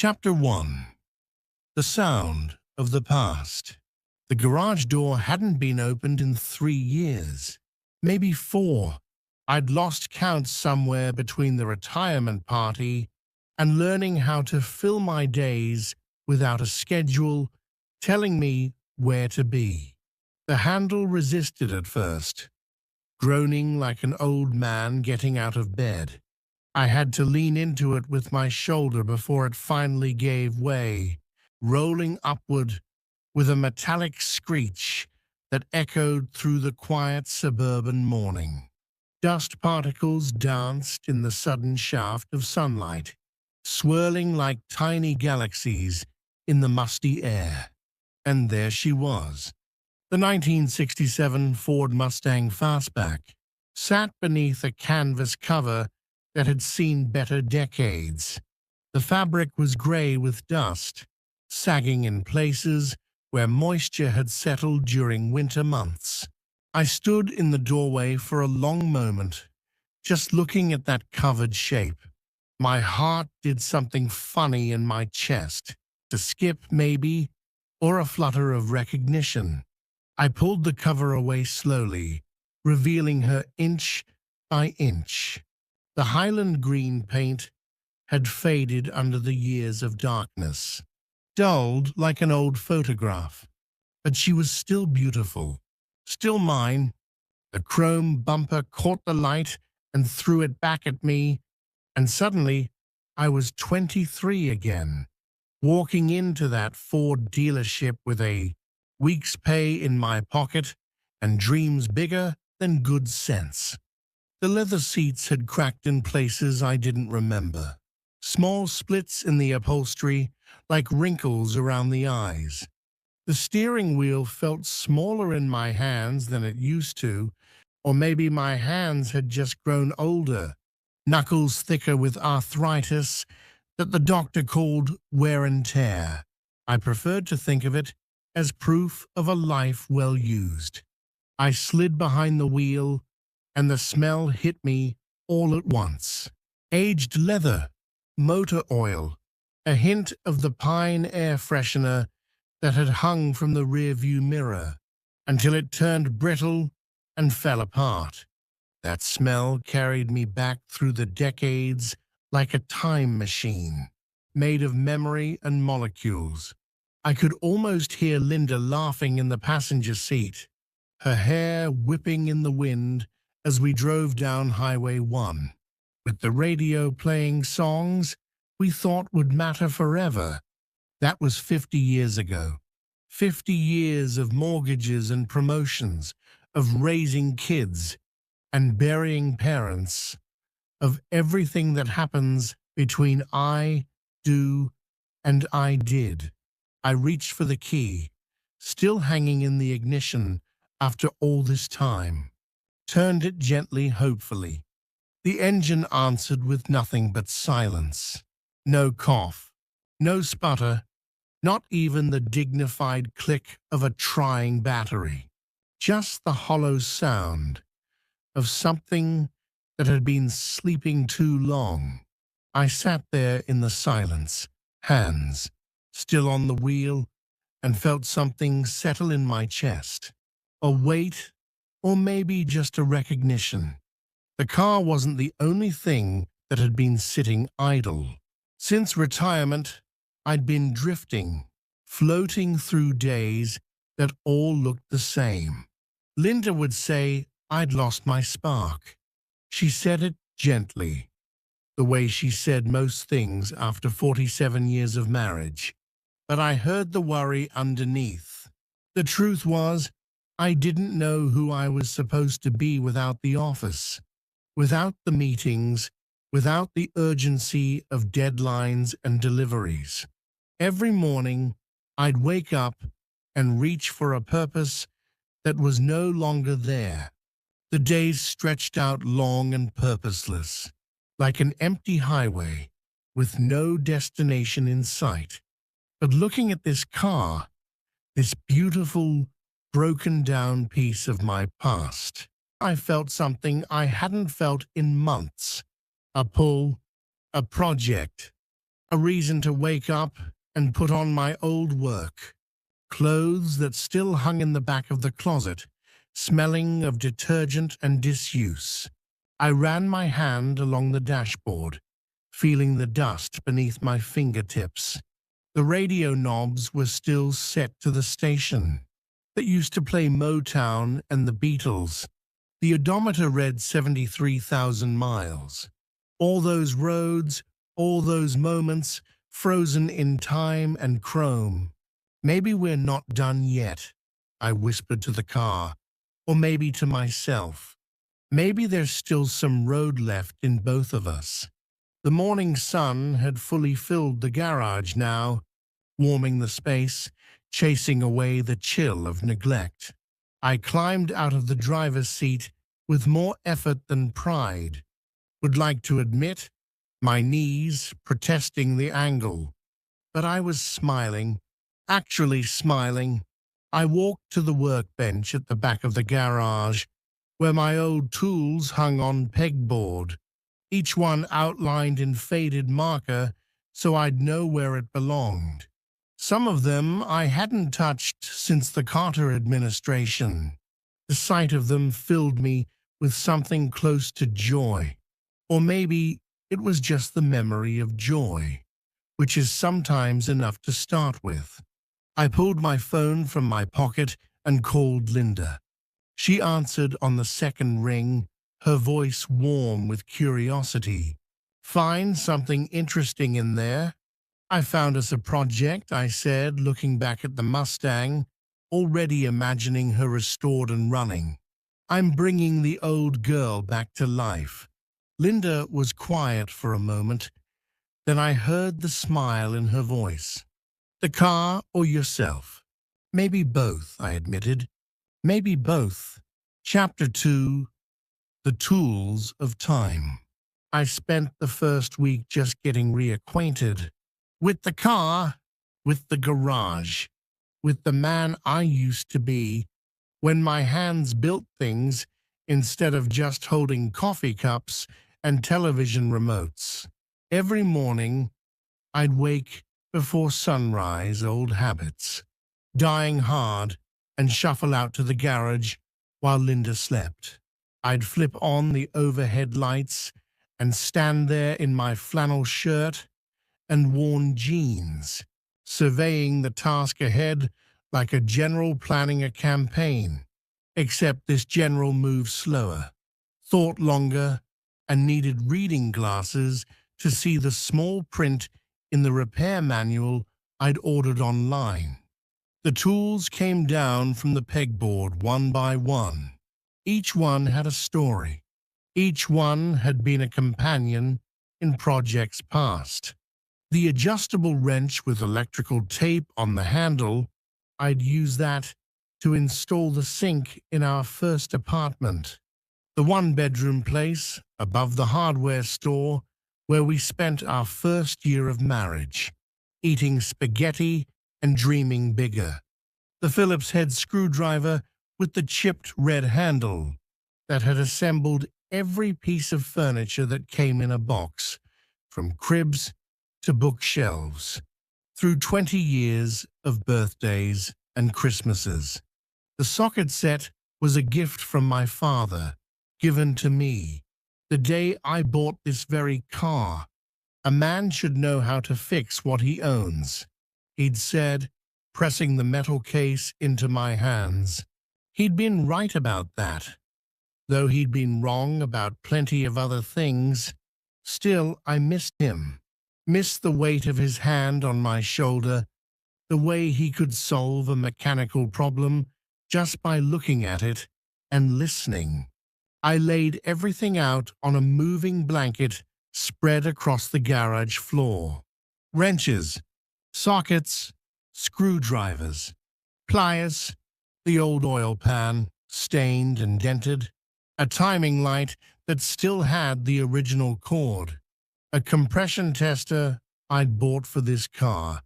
Chapter 1. The Sound of the Past. The garage door hadn't been opened in 3 years, maybe 4. I'd lost count somewhere between the retirement party and learning how to fill my days without a schedule telling me where to be. The handle resisted at first, groaning like an old man getting out of bed. I had to lean into it with my shoulder before it finally gave way, rolling upward with a metallic screech that echoed through the quiet suburban morning. Dust particles danced in the sudden shaft of sunlight, swirling like tiny galaxies in the musty air. And there she was. The 1967 Ford Mustang Fastback sat beneath a canvas cover that had seen better decades. The fabric was gray with dust, sagging in places where moisture had settled during winter months. I stood in the doorway for a long moment, just looking at that covered shape. My heart did something funny in my chest, a skip maybe, or a flutter of recognition. I pulled the cover away slowly, revealing her inch by inch. The Highland green paint had faded under the years of darkness, dulled like an old photograph. But she was still beautiful, still mine. The chrome bumper caught the light and threw it back at me, and suddenly I was 23 again, walking into that Ford dealership with a week's pay in my pocket and dreams bigger than good sense. The leather seats had cracked in places I didn't remember, small splits in the upholstery like wrinkles around the eyes. The steering wheel felt smaller in my hands than it used to, or maybe my hands had just grown older, knuckles thicker with arthritis that the doctor called wear and tear. I preferred to think of it as proof of a life well used. I slid behind the wheel, and the smell hit me all at once. Aged leather, motor oil, a hint of the pine air freshener that had hung from the rearview mirror until it turned brittle and fell apart. That smell carried me back through the decades like a time machine, made of memory and molecules. I could almost hear Linda laughing in the passenger seat, her hair whipping in the wind as we drove down Highway 1, with the radio playing songs we thought would matter forever. That was 50 years ago. 50 years of mortgages and promotions, of raising kids and burying parents, of everything that happens between I do and I did. I reached for the key, still hanging in the ignition after all this time. Turned it gently, hopefully. The engine answered with nothing but silence. No cough, no sputter, not even the dignified click of a trying battery. Just the hollow sound of something that had been sleeping too long. I sat there in the silence, hands still on the wheel, and felt something settle in my chest. A weight, or maybe just a recognition. The car wasn't the only thing that had been sitting idle. Since retirement, I'd been drifting, floating through days that all looked the same. Linda would say I'd lost my spark. She said it gently, the way she said most things after 47 years of marriage. But I heard the worry underneath. The truth was, I didn't know who I was supposed to be without the office, without the meetings, without the urgency of deadlines and deliveries. Every morning, I'd wake up and reach for a purpose that was no longer there. The days stretched out long and purposeless, like an empty highway with no destination in sight. But looking at this car, this beautiful, broken-down piece of my past, I felt something I hadn't felt in months. A pull, a project, a reason to wake up and put on my old work clothes that still hung in the back of the closet, smelling of detergent and disuse. I ran my hand along the dashboard, feeling the dust beneath my fingertips. The radio knobs were still set to the station that used to play Motown and the Beatles. The odometer read 73,000 miles. All those roads, all those moments, frozen in time and chrome. Maybe we're not done yet, I whispered to the car, or maybe to myself. Maybe there's still some road left in both of us. The morning sun had fully filled the garage now, warming the space, chasing away the chill of neglect. I climbed out of the driver's seat with more effort than pride. Would like to admit, my knees protesting the angle. But I was smiling, actually smiling. I walked to the workbench at the back of the garage, where my old tools hung on pegboard, each one outlined in faded marker so I'd know where it belonged. Some of them I hadn't touched since the Carter administration. The sight of them filled me with something close to joy. Or maybe it was just the memory of joy, which is sometimes enough to start with. I pulled my phone from my pocket and called Linda. She answered on the second ring, her voice warm with curiosity. "Find something interesting in there?" "I found us a project," I said, looking back at the Mustang, already imagining her restored and running. "I'm bringing the old girl back to life." Linda was quiet for a moment. Then I heard the smile in her voice. "The car or yourself?" "Maybe both," I admitted. "Maybe both." Chapter 2: The Tools of Time. I spent the first week just getting reacquainted with the car, with the garage, with the man I used to be when my hands built things instead of just holding coffee cups and television remotes. Every morning, I'd wake before sunrise, old habits, dying hard, and shuffle out to the garage while Linda slept. I'd flip on the overhead lights and stand there in my flannel shirt and worn jeans, surveying the task ahead like a general planning a campaign, except this general moved slower, thought longer, and needed reading glasses to see the small print in the repair manual I'd ordered online. The tools came down from the pegboard one by one. Each one had a story. Each one had been a companion in projects past. The adjustable wrench with electrical tape on the handle, I'd use that to install the sink in our first apartment. The one-bedroom place above the hardware store where we spent our first year of marriage, eating spaghetti and dreaming bigger. The Phillips head screwdriver with the chipped red handle that had assembled every piece of furniture that came in a box, from cribs to bookshelves, through 20 years of birthdays and Christmases. The socket set was a gift from my father, given to me, the day I bought this very car. "A man should know how to fix what he owns," he'd said, pressing the metal case into my hands. He'd been right about that, though he'd been wrong about plenty of other things. Still, I missed him, missed the weight of his hand on my shoulder, the way he could solve a mechanical problem just by looking at it and listening. I laid everything out on a moving blanket spread across the garage floor. Wrenches, sockets, screwdrivers, pliers, the old oil pan, stained and dented, a timing light that still had the original cord, a compression tester I'd bought for this car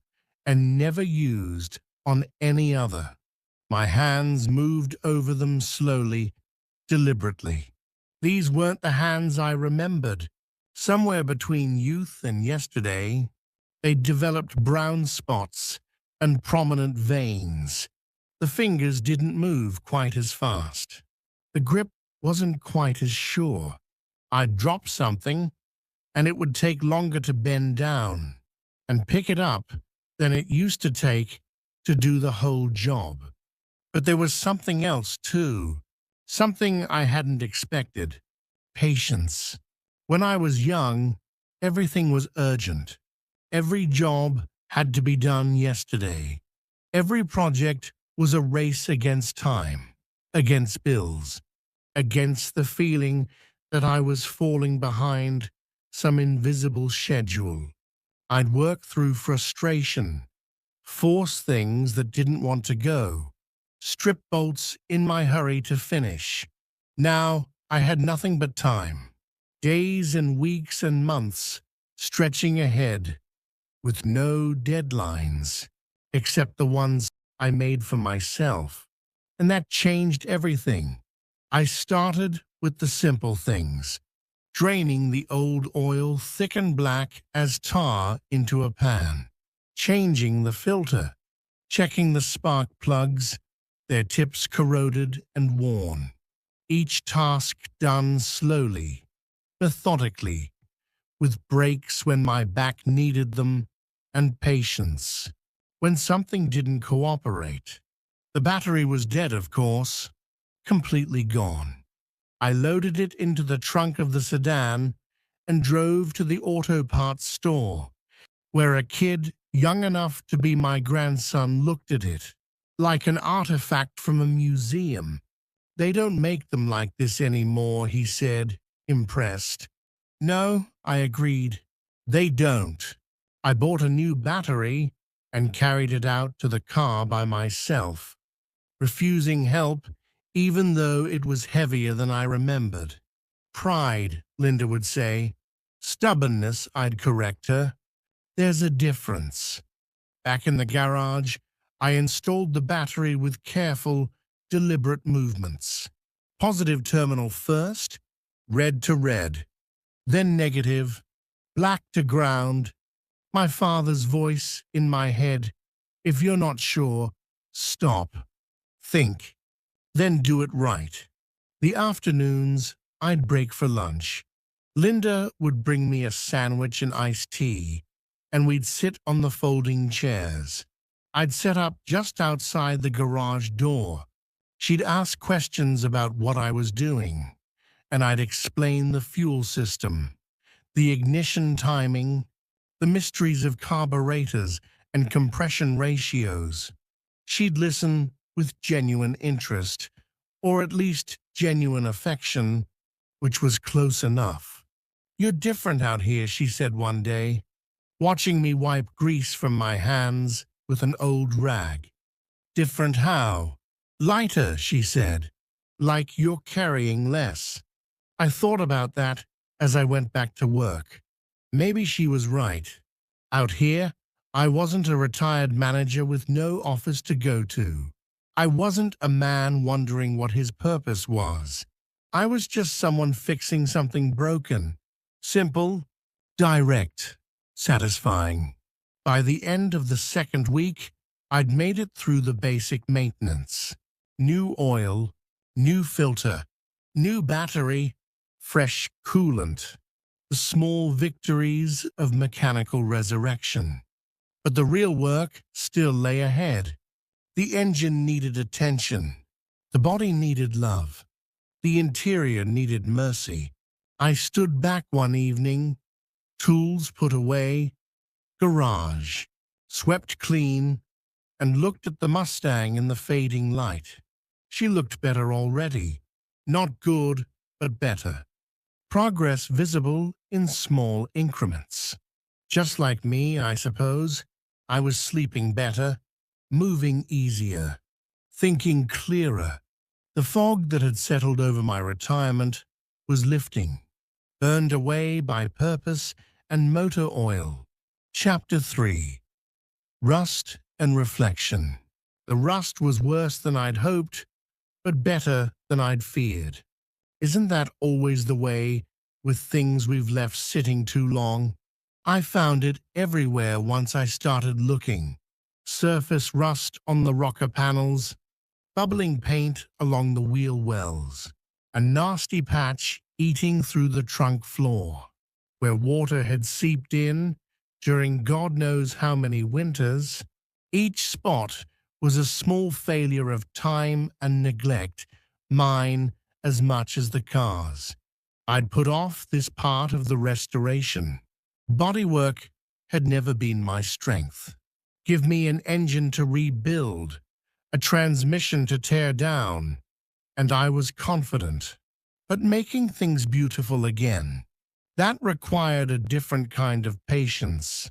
and never used on any other. My hands moved over them slowly, deliberately. These weren't the hands I remembered. Somewhere between youth and yesterday, They developed brown spots and prominent veins. The fingers didn't move quite as fast. The grip wasn't quite as sure. I'd drop something, and it would take longer to bend down and pick it up than it used to take to do the whole job. But there was something else, too, something I hadn't expected: patience. When I was young, everything was urgent. Every job had to be done yesterday. Every project was a race against time, against bills, against the feeling that I was falling behind some invisible schedule. I'd work through frustration, force things that didn't want to go, strip bolts in my hurry to finish. Now I had nothing but time, days and weeks and months stretching ahead, with no deadlines, except the ones I made for myself. And that changed everything. I started with the simple things: draining the old oil thick and black as tar into a pan, changing the filter, checking the spark plugs, their tips corroded and worn. Each task done slowly, methodically, with breaks when my back needed them, and patience when something didn't cooperate. The battery was dead, of course, completely gone. I loaded it into the trunk of the sedan and drove to the auto parts store, where a kid young enough to be my grandson looked at it like an artifact from a museum. "They don't make them like this anymore," he said, impressed. "No," I agreed, "they don't." I bought a new battery and carried it out to the car by myself, refusing help even though it was heavier than I remembered. "Pride," Linda would say. "Stubbornness," I'd correct her. "There's a difference." Back in the garage, I installed the battery with careful, deliberate movements. Positive terminal first, red to red, then negative, black to ground. My father's voice in my head: "If you're not sure, stop, think, then do it right." The afternoons, I'd break for lunch. Linda would bring me a sandwich and iced tea, and we'd sit on the folding chairs. I'd set up just outside the garage door. She'd ask questions about what I was doing, and I'd explain the fuel system, the ignition timing, the mysteries of carburetors and compression ratios. She'd listen with genuine interest, or at least genuine affection, which was close enough. "You're different out here," she said one day, watching me wipe grease from my hands with an old rag. "Different how?" "Lighter," she said, "like you're carrying less." I thought about that as I went back to work. Maybe she was right. Out here, I wasn't a retired manager with no office to go to. I wasn't a man wondering what his purpose was. I was just someone fixing something broken. Simple, direct, satisfying. By the end of the second week, I'd made it through the basic maintenance. New oil, new filter, new battery, fresh coolant. The small victories of mechanical resurrection. But the real work still lay ahead. The engine needed attention. The body needed love. The interior needed mercy. I stood back one evening, tools put away, garage swept clean, and looked at the Mustang in the fading light. She looked better already. Not good, but better. Progress visible in small increments. Just like me, I suppose, I was sleeping better, moving easier, thinking clearer. The fog that had settled over my retirement was lifting, burned away by purpose and motor oil. Chapter 3. Rust and Reflection. The rust was worse than I'd hoped, but better than I'd feared. Isn't that always the way with things we've left sitting too long? I found it everywhere once I started looking. Surface rust on the rocker panels, bubbling paint along the wheel wells, a nasty patch eating through the trunk floor, where water had seeped in during God knows how many winters. Each spot was a small failure of time and neglect, mine as much as the car's. I'd put off this part of the restoration. Bodywork had never been my strength. Give me an engine to rebuild, a transmission to tear down, and I was confident. But making things beautiful again, that required a different kind of patience,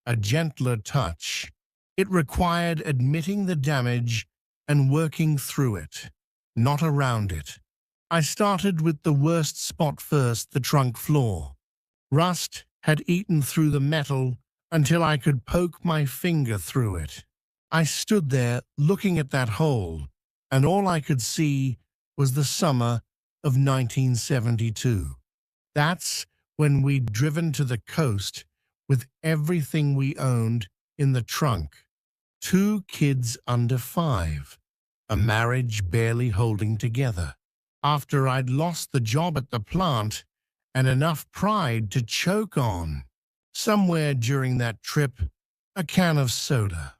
a gentler touch. It required admitting the damage and working through it, not around it. I started with the worst spot first, the trunk floor. Rust had eaten through the metal until I could poke my finger through it. I stood there looking at that hole, and all I could see was the summer of 1972. That's when we'd driven to the coast with everything we owned in the trunk. 2 kids under 5, a marriage barely holding together. After I'd lost the job at the plant and enough pride to choke on. Somewhere during that trip, a can of soda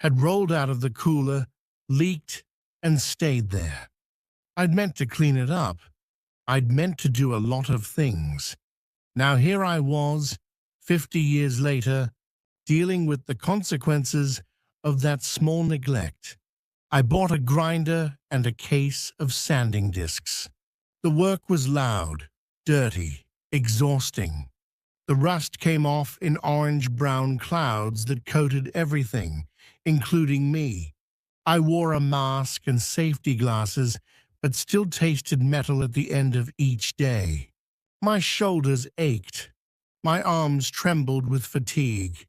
had rolled out of the cooler, leaked, and stayed there. I'd meant to clean it up. I'd meant to do a lot of things. Now here I was, 50 years later, dealing with the consequences of that small neglect. I bought a grinder and a case of sanding discs. The work was loud, dirty, exhausting. The rust came off in orange-brown clouds that coated everything, including me. I wore a mask and safety glasses, but still tasted metal at the end of each day. My shoulders ached. My arms trembled with fatigue.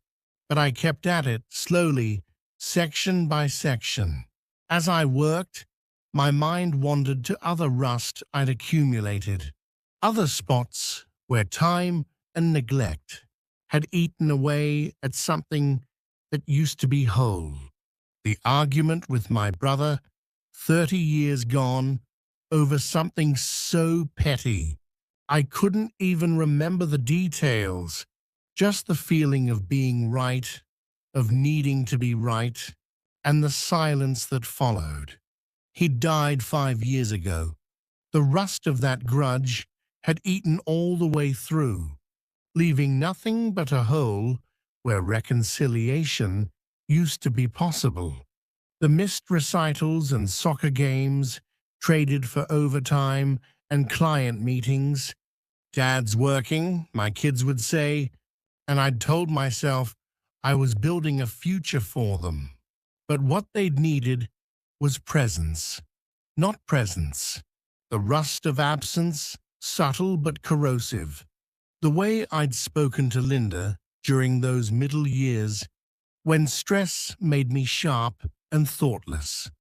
But I kept at it, slowly, section by section. As I worked, my mind wandered to other rust I'd accumulated, other spots where time and neglect had eaten away at something that used to be whole. The argument with my brother, 30 years gone, over something so petty. I couldn't even remember the details, just the feeling of being right, of needing to be right, and the silence that followed. He died 5 years ago. The rust of that grudge had eaten all the way through, leaving nothing but a hole where reconciliation used to be possible. The missed recitals and soccer games, traded for overtime and client meetings. Dad's working, my kids would say, and I'd told myself I was building a future for them. But what they'd needed was presence, not presence. The rust of absence, subtle but corrosive. The way I'd spoken to Linda during those middle years, when stress made me sharp and thoughtless.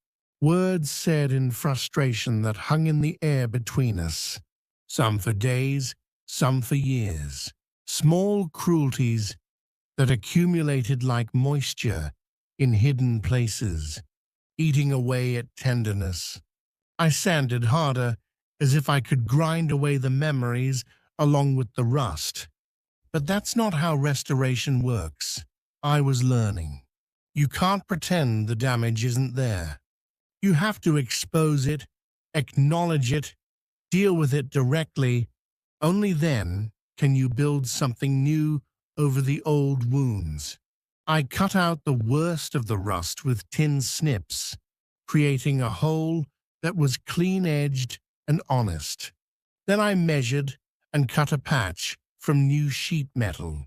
Words said in frustration that hung in the air between us, some for days, some for years. Small cruelties that accumulated like moisture in hidden places, eating away at tenderness. I sanded harder, as if I could grind away the memories along with the rust. But that's not how restoration works. I was learning. You can't pretend the damage isn't there. You have to expose it, acknowledge it, deal with it directly. Only then can you build something new over the old wounds. I cut out the worst of the rust with tin snips, creating a hole that was clean-edged and honest. Then I measured and cut a patch from new sheet metal.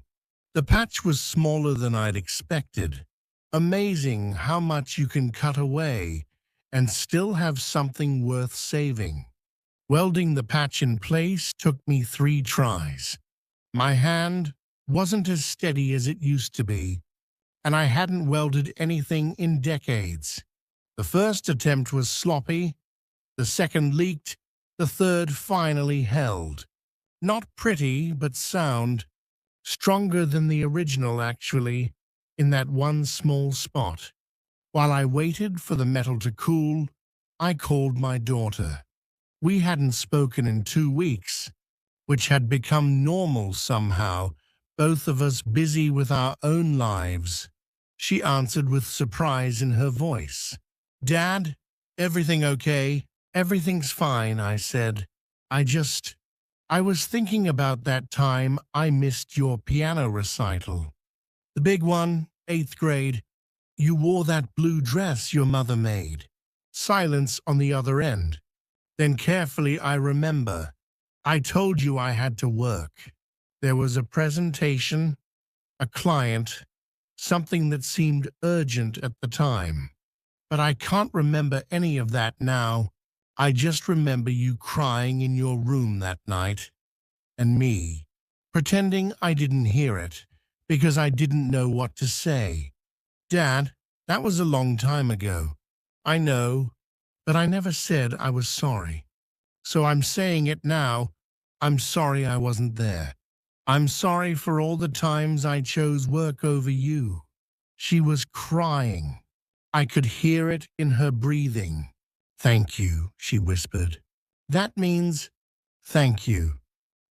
The patch was smaller than I'd expected. Amazing how much you can cut away and still have something worth saving. Welding the patch in place took me 3 tries. My hand wasn't as steady as it used to be, and I hadn't welded anything in decades. The first attempt was sloppy, the second leaked, the third finally held. Not pretty, but sound. Stronger than the original, actually, in that one small spot. While I waited for the metal to cool, I called my daughter. We hadn't spoken in 2 weeks, which had become normal somehow, both of us busy with our own lives. She answered with surprise in her voice. "Dad, everything okay?" "Everything's fine," I said. I was thinking about that time I missed your piano recital. The big one, 8th grade. You wore that blue dress your mother made." Silence on the other end. Then carefully I remember. "I told you I had to work. There was a presentation, a client, something that seemed urgent at the time. But I can't remember any of that now. I just remember you crying in your room that night, and me, pretending I didn't hear it, because I didn't know what to say. Dad, that was a long time ago. I know, but I never said I was sorry. So I'm saying it now. I'm sorry I wasn't there. I'm sorry for all the times I chose work over you." She was crying. I could hear it in her breathing. "Thank you," she whispered. "That means thank you."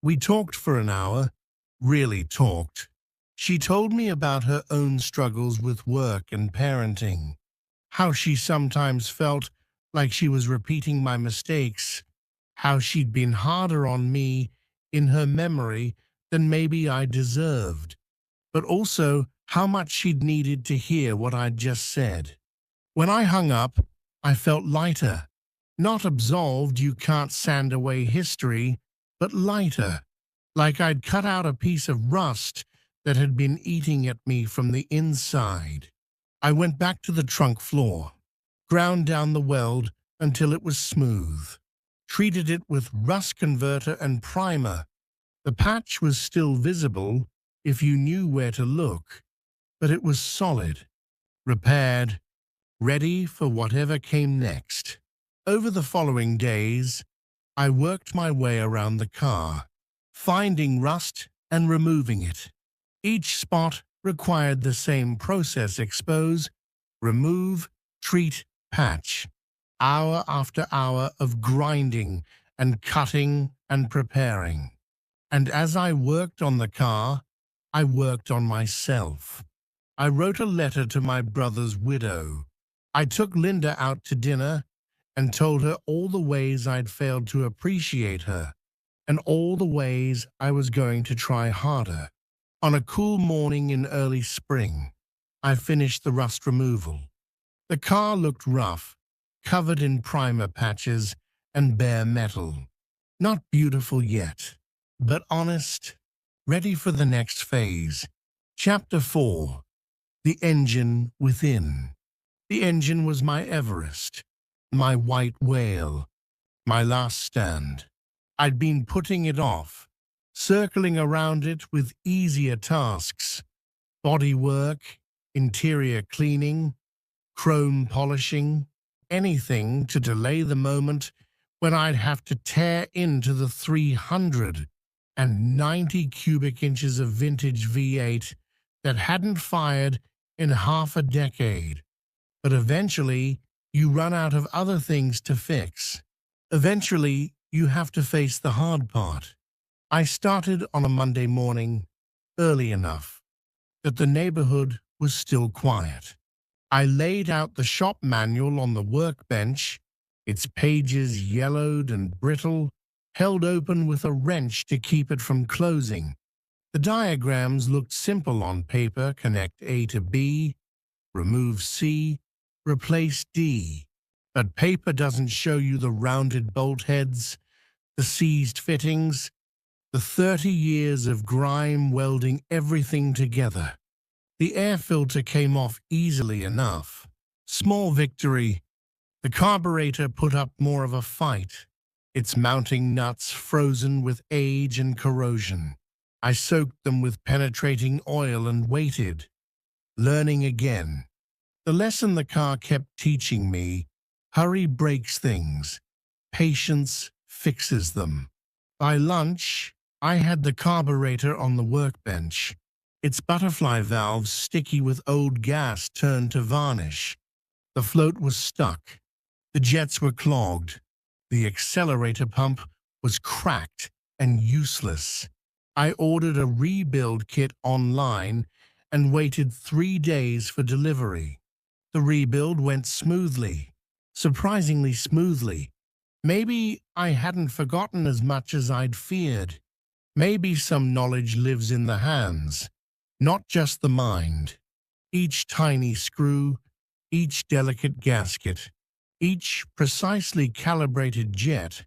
We talked for an hour, really talked. She told me about her own struggles with work and parenting, how she sometimes felt like she was repeating my mistakes, how she'd been harder on me in her memory than maybe I deserved, but also how much she'd needed to hear what I'd just said. When I hung up, I felt lighter. Not absolved, you can't sand away history, but lighter, like I'd cut out a piece of rust that had been eating at me from the inside. I went back to the trunk floor, ground down the weld until it was smooth, treated it with rust converter and primer. The patch was still visible if you knew where to look, but it was solid, repaired, ready for whatever came next. Over the following days, I worked my way around the car, finding rust and removing it. Each spot required the same process: expose, remove, treat, patch. Hour after hour of grinding and cutting and preparing. And as I worked on the car, I worked on myself. I wrote a letter to my brother's widow. I took Linda out to dinner and told her all the ways I'd failed to appreciate her and all the ways I was going to try harder. On a cool morning in early spring, I finished the rust removal. The car looked rough, covered in primer patches and bare metal. Not beautiful yet, but honest, ready for the next phase. Chapter 4. The Engine Within. The engine was my Everest, my white whale, my last stand. I'd been putting it off, circling around it with easier tasks: body work, interior cleaning, chrome polishing, anything to delay the moment when I'd have to tear into the 390 cubic inches of vintage V8 that hadn't fired in half a decade. But eventually, you run out of other things to fix. Eventually, you have to face the hard part. I started on a Monday morning, early enough that the neighborhood was still quiet. I laid out the shop manual on the workbench, its pages yellowed and brittle, held open with a wrench to keep it from closing. The diagrams looked simple on paper: connect A to B, remove C, replace D. But paper doesn't show you the rounded bolt heads, the seized fittings, the 30 years of grime welding everything together. The air filter came off easily enough. Small victory. The carburetor put up more of a fight, its mounting nuts frozen with age and corrosion. I soaked them with penetrating oil and waited, learning again. The lesson the car kept teaching me: hurry breaks things, patience fixes them. By lunch, I had the carburetor on the workbench, its butterfly valves sticky with old gas turned to varnish. The float was stuck. The jets were clogged. The accelerator pump was cracked and useless. I ordered a rebuild kit online and waited 3 days for delivery. The rebuild went smoothly, surprisingly smoothly. Maybe I hadn't forgotten as much as I'd feared. Maybe some knowledge lives in the hands, not just the mind. Each tiny screw, each delicate gasket, each precisely calibrated jet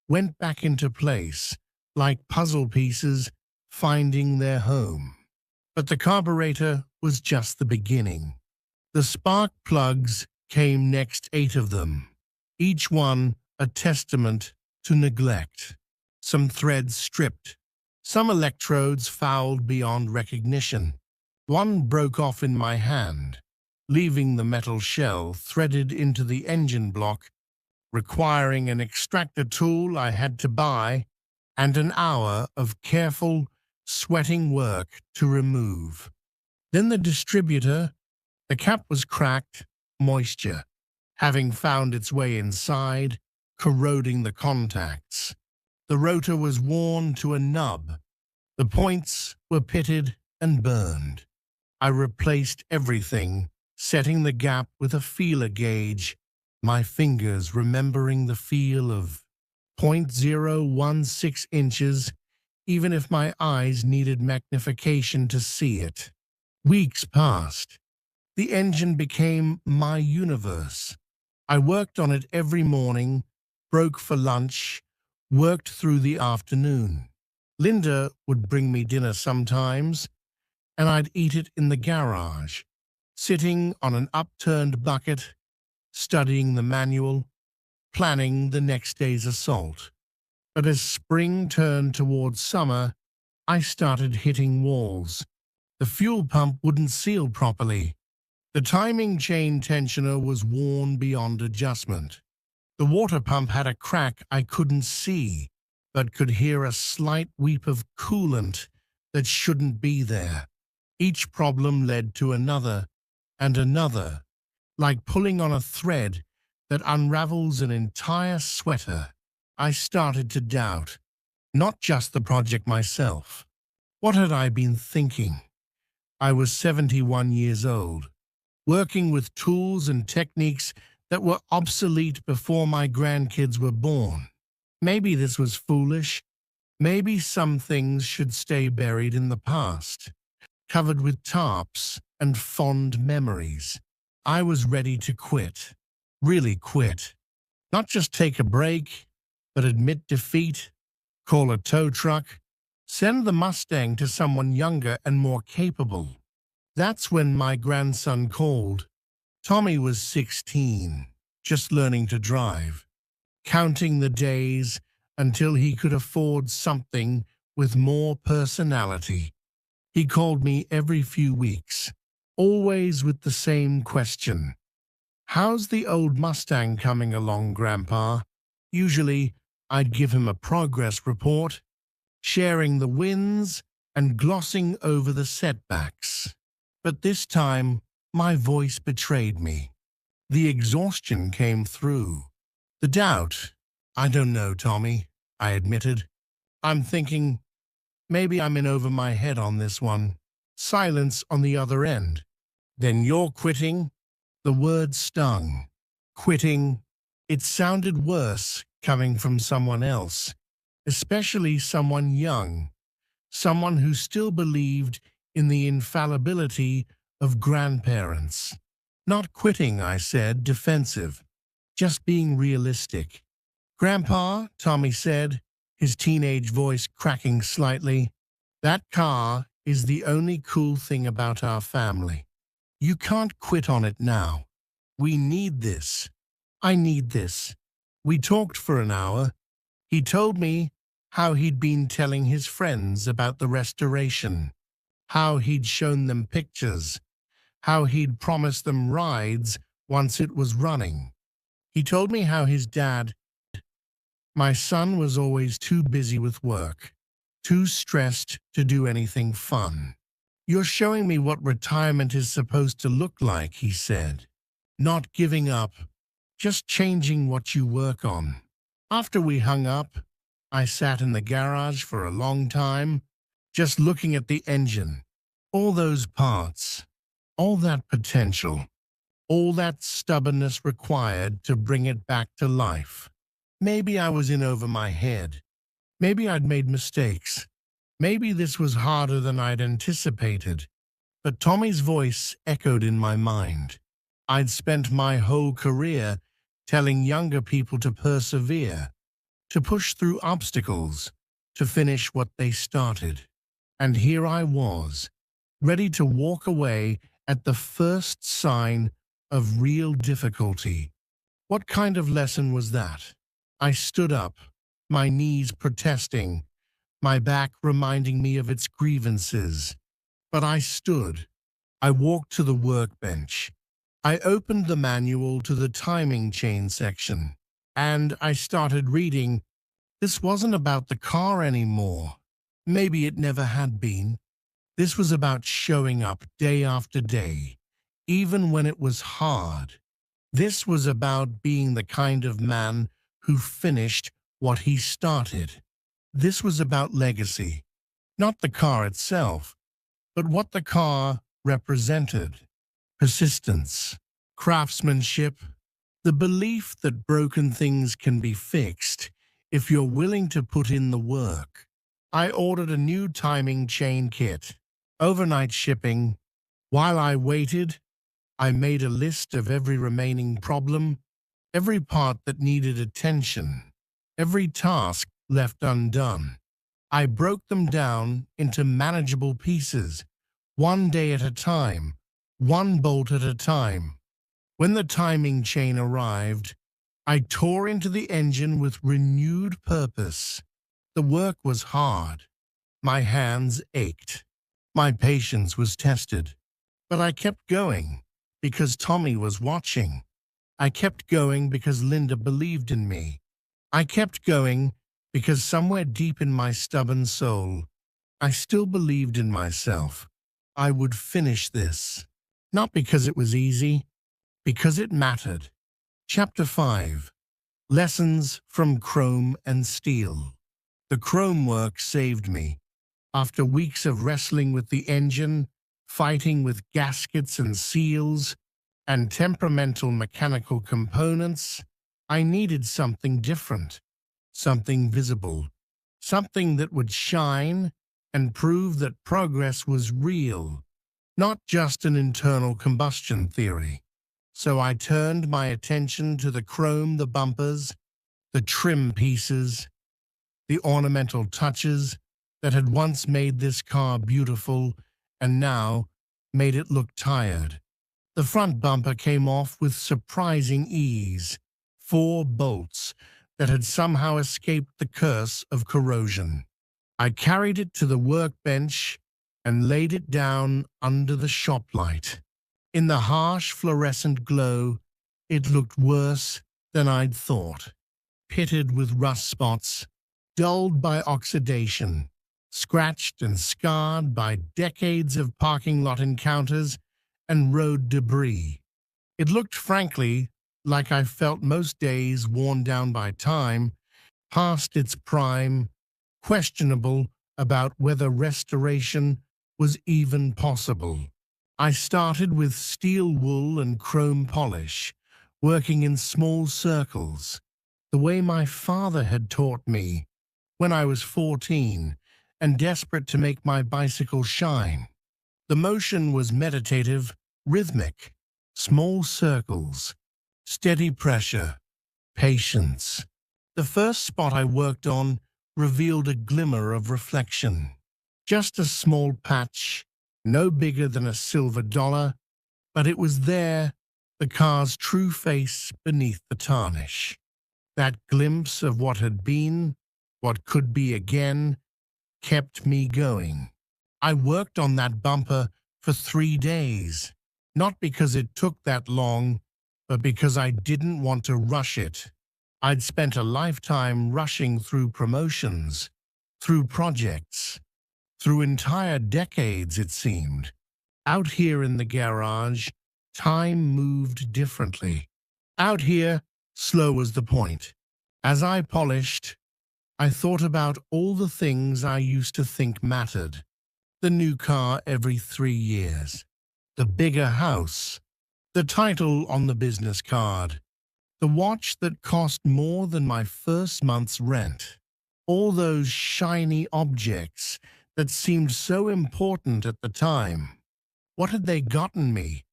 went back into place like puzzle pieces finding their home. But the carburetor was just the beginning. The spark plugs came next, 8 of them, each one a testament to neglect. Some threads stripped, some electrodes fouled beyond recognition. One broke off in my hand, leaving the metal shell threaded into the engine block, requiring an extractor tool I had to buy and an hour of careful, sweating work to remove. Then the distributor, the cap was cracked, moisture, having found its way inside, corroding the contacts. The rotor was worn to a nub. The points were pitted and burned. I replaced everything, setting the gap with a feeler gauge, my fingers remembering the feel of 0.016 inches, even if my eyes needed magnification to see it. Weeks passed. The engine became my universe. I worked on it every morning, broke for lunch, worked through the afternoon. Linda would bring me dinner sometimes, and I'd eat it in the garage, sitting on an upturned bucket, studying the manual, planning the next day's assault. But as spring turned towards summer, I started hitting walls. The fuel pump wouldn't seal properly. The timing chain tensioner was worn beyond adjustment. The water pump had a crack I couldn't see, but could hear a slight weep of coolant that shouldn't be there. Each problem led to another and another, like pulling on a thread that unravels an entire sweater. I started to doubt, not just the project myself. What had I been thinking? I was 71 years old, working with tools and techniques that were obsolete before my grandkids were born. Maybe this was foolish. Maybe some things should stay buried in the past, covered with tarps and fond memories. I was ready to quit, really quit. Not just take a break, but admit defeat, call a tow truck, send the Mustang to someone younger and more capable. That's when my grandson called. Tommy was 16, just learning to drive, counting the days until he could afford something with more personality. He called me every few weeks, always with the same question. "How's the old Mustang coming along, Grandpa?" Usually, I'd give him a progress report, sharing the wins and glossing over the setbacks. But this time, my voice betrayed me. The exhaustion came through. The doubt. "I don't know, Tommy," I admitted. "I'm thinking, maybe I'm in over my head on this one." Silence on the other end. "Then you're quitting?" The word stung. Quitting. It sounded worse coming from someone else, especially someone young, someone who still believed in the infallibility of grandparents. "Not quitting," I said, defensive, "just being realistic." "Grandpa," Tommy said, his teenage voice cracking slightly, "that car is the only cool thing about our family. You can't quit on it now. We need this. I need this." We talked for an hour. He told me how he'd been telling his friends about the restoration, how he'd shown them pictures, how he'd promised them rides once it was running. He told me how his dad, "My son was always too busy with work. too stressed to do anything fun. "You're showing me what retirement is supposed to look like," he said. "Not giving up, just changing what you work on." After we hung up, I sat in the garage for a long time, just looking at the engine. All those parts, all that potential, all that stubbornness required to bring it back to life. Maybe I was in over my head. Maybe I'd made mistakes. Maybe this was harder than I'd anticipated. But Tommy's voice echoed in my mind. I'd spent my whole career telling younger people to persevere, to push through obstacles, to finish what they started. And here I was, ready to walk away at the first sign of real difficulty. What kind of lesson was that? I stood up, my knees protesting, my back reminding me of its grievances. But I stood. I walked to the workbench. I opened the manual to the timing chain section, and I started reading. This wasn't about the car anymore. Maybe it never had been. This was about showing up day after day, even when it was hard. This was about being the kind of man who finished what he started. This was about legacy, not the car itself, but what the car represented. Persistence, craftsmanship, the belief that broken things can be fixed if you're willing to put in the work. I ordered a new timing chain kit, overnight shipping. While I waited, I made a list of every remaining problem, every part that needed attention, every task left undone. I broke them down into manageable pieces, one day at a time, one bolt at a time. When the timing chain arrived, I tore into the engine with renewed purpose. The work was hard. My hands ached. My patience was tested. But I kept going because Tommy was watching. I kept going because Linda believed in me. I kept going because somewhere deep in my stubborn soul, I still believed in myself. I would finish this. Not because it was easy, because it mattered. Chapter 5. Lessons from Chrome and Steel. The chrome work saved me. After weeks of wrestling with the engine, fighting with gaskets and seals, and temperamental mechanical components, I needed something different, something visible, something that would shine and prove that progress was real, not just an internal combustion theory. So I turned my attention to the chrome, the bumpers, the trim pieces, the ornamental touches that had once made this car beautiful and now made it look tired. The front bumper came off with surprising ease, 4 bolts that had somehow escaped the curse of corrosion. I carried it to the workbench and laid it down under the shop light. In the harsh fluorescent glow, it looked worse than I'd thought. Pitted with rust spots, dulled by oxidation, scratched and scarred by decades of parking lot encounters and road debris. It looked, frankly, like I felt most days, worn down by time, past its prime, questionable about whether restoration was even possible. I started with steel wool and chrome polish, working in small circles, the way my father had taught me when I was 14 and desperate to make my bicycle shine. The motion was meditative, rhythmic, small circles, steady pressure, patience. The first spot I worked on revealed a glimmer of reflection. Just a small patch, no bigger than a silver dollar, but it was there, the car's true face beneath the tarnish. That glimpse of what had been, what could be again, kept me going. I worked on that bumper for 3 days, not because it took that long, but because I didn't want to rush it. I'd spent a lifetime rushing through promotions, through projects, through entire decades, it seemed. Out here in the garage, time moved differently. Out here, slow was the point. As I polished, I thought about all the things I used to think mattered. The new car every 3 years, the bigger house, the title on the business card, the watch that cost more than my first month's rent. All those shiny objects that seemed so important at the time. What had they gotten me?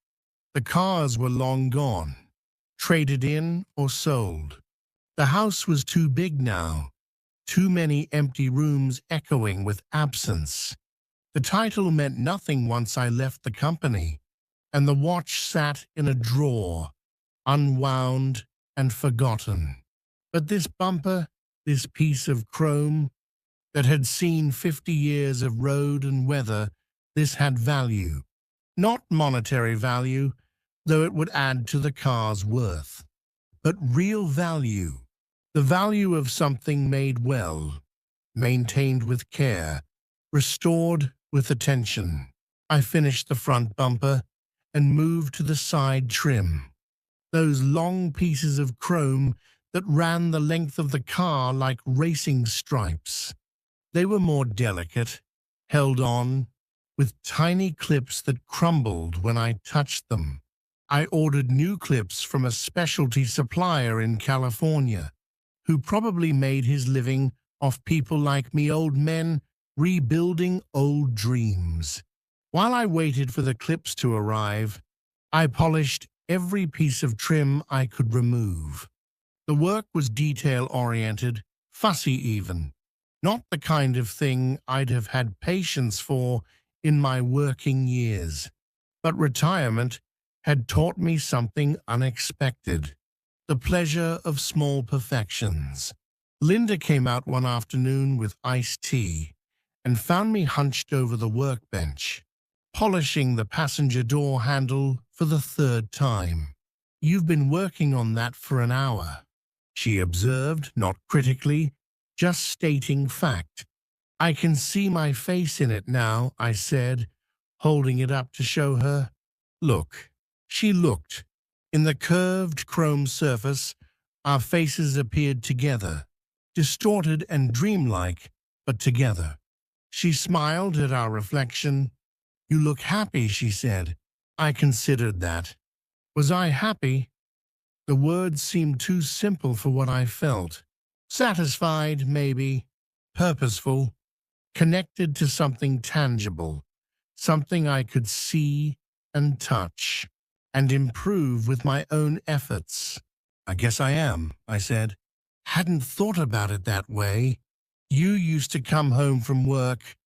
The cars were long gone, traded in or sold. The house was too big now, too many empty rooms echoing with absence. The title meant nothing once I left the company, and the watch sat in a drawer, unwound and forgotten. But this bumper, this piece of chrome that had seen 50 years of road and weather, this had value. Not monetary value, though it would add to the car's worth, but real value. The value of something made well, maintained with care, restored with attention. I finished the front bumper and moved to the side trim. Those long pieces of chrome that ran the length of the car like racing stripes. They were more delicate, held on, with tiny clips that crumbled when I touched them. I ordered new clips from a specialty supplier in California, who probably made his living off people like me, old men rebuilding old dreams. While I waited for the clips to arrive, I polished every piece of trim I could remove. The work was detail-oriented, fussy even, not the kind of thing I'd have had patience for in my working years. But retirement had taught me something unexpected, the pleasure of small perfections. Linda came out one afternoon with iced tea and found me hunched over the workbench, polishing the passenger door handle for the third time. "You've been working on that for an hour," she observed, not critically, just stating fact. "I can see my face in it now," I said, holding it up to show her. "Look." She looked. In the curved chrome surface, our faces appeared together, distorted and dreamlike, but together. She smiled at our reflection. "You look happy," she said. I considered that. Was I happy? The words seemed too simple for what I felt. Satisfied, maybe. Purposeful. Connected to something tangible. Something I could see and touch, and improve with my own efforts. "I guess I am," I said. "Hadn't thought about it that way. You used to come home from work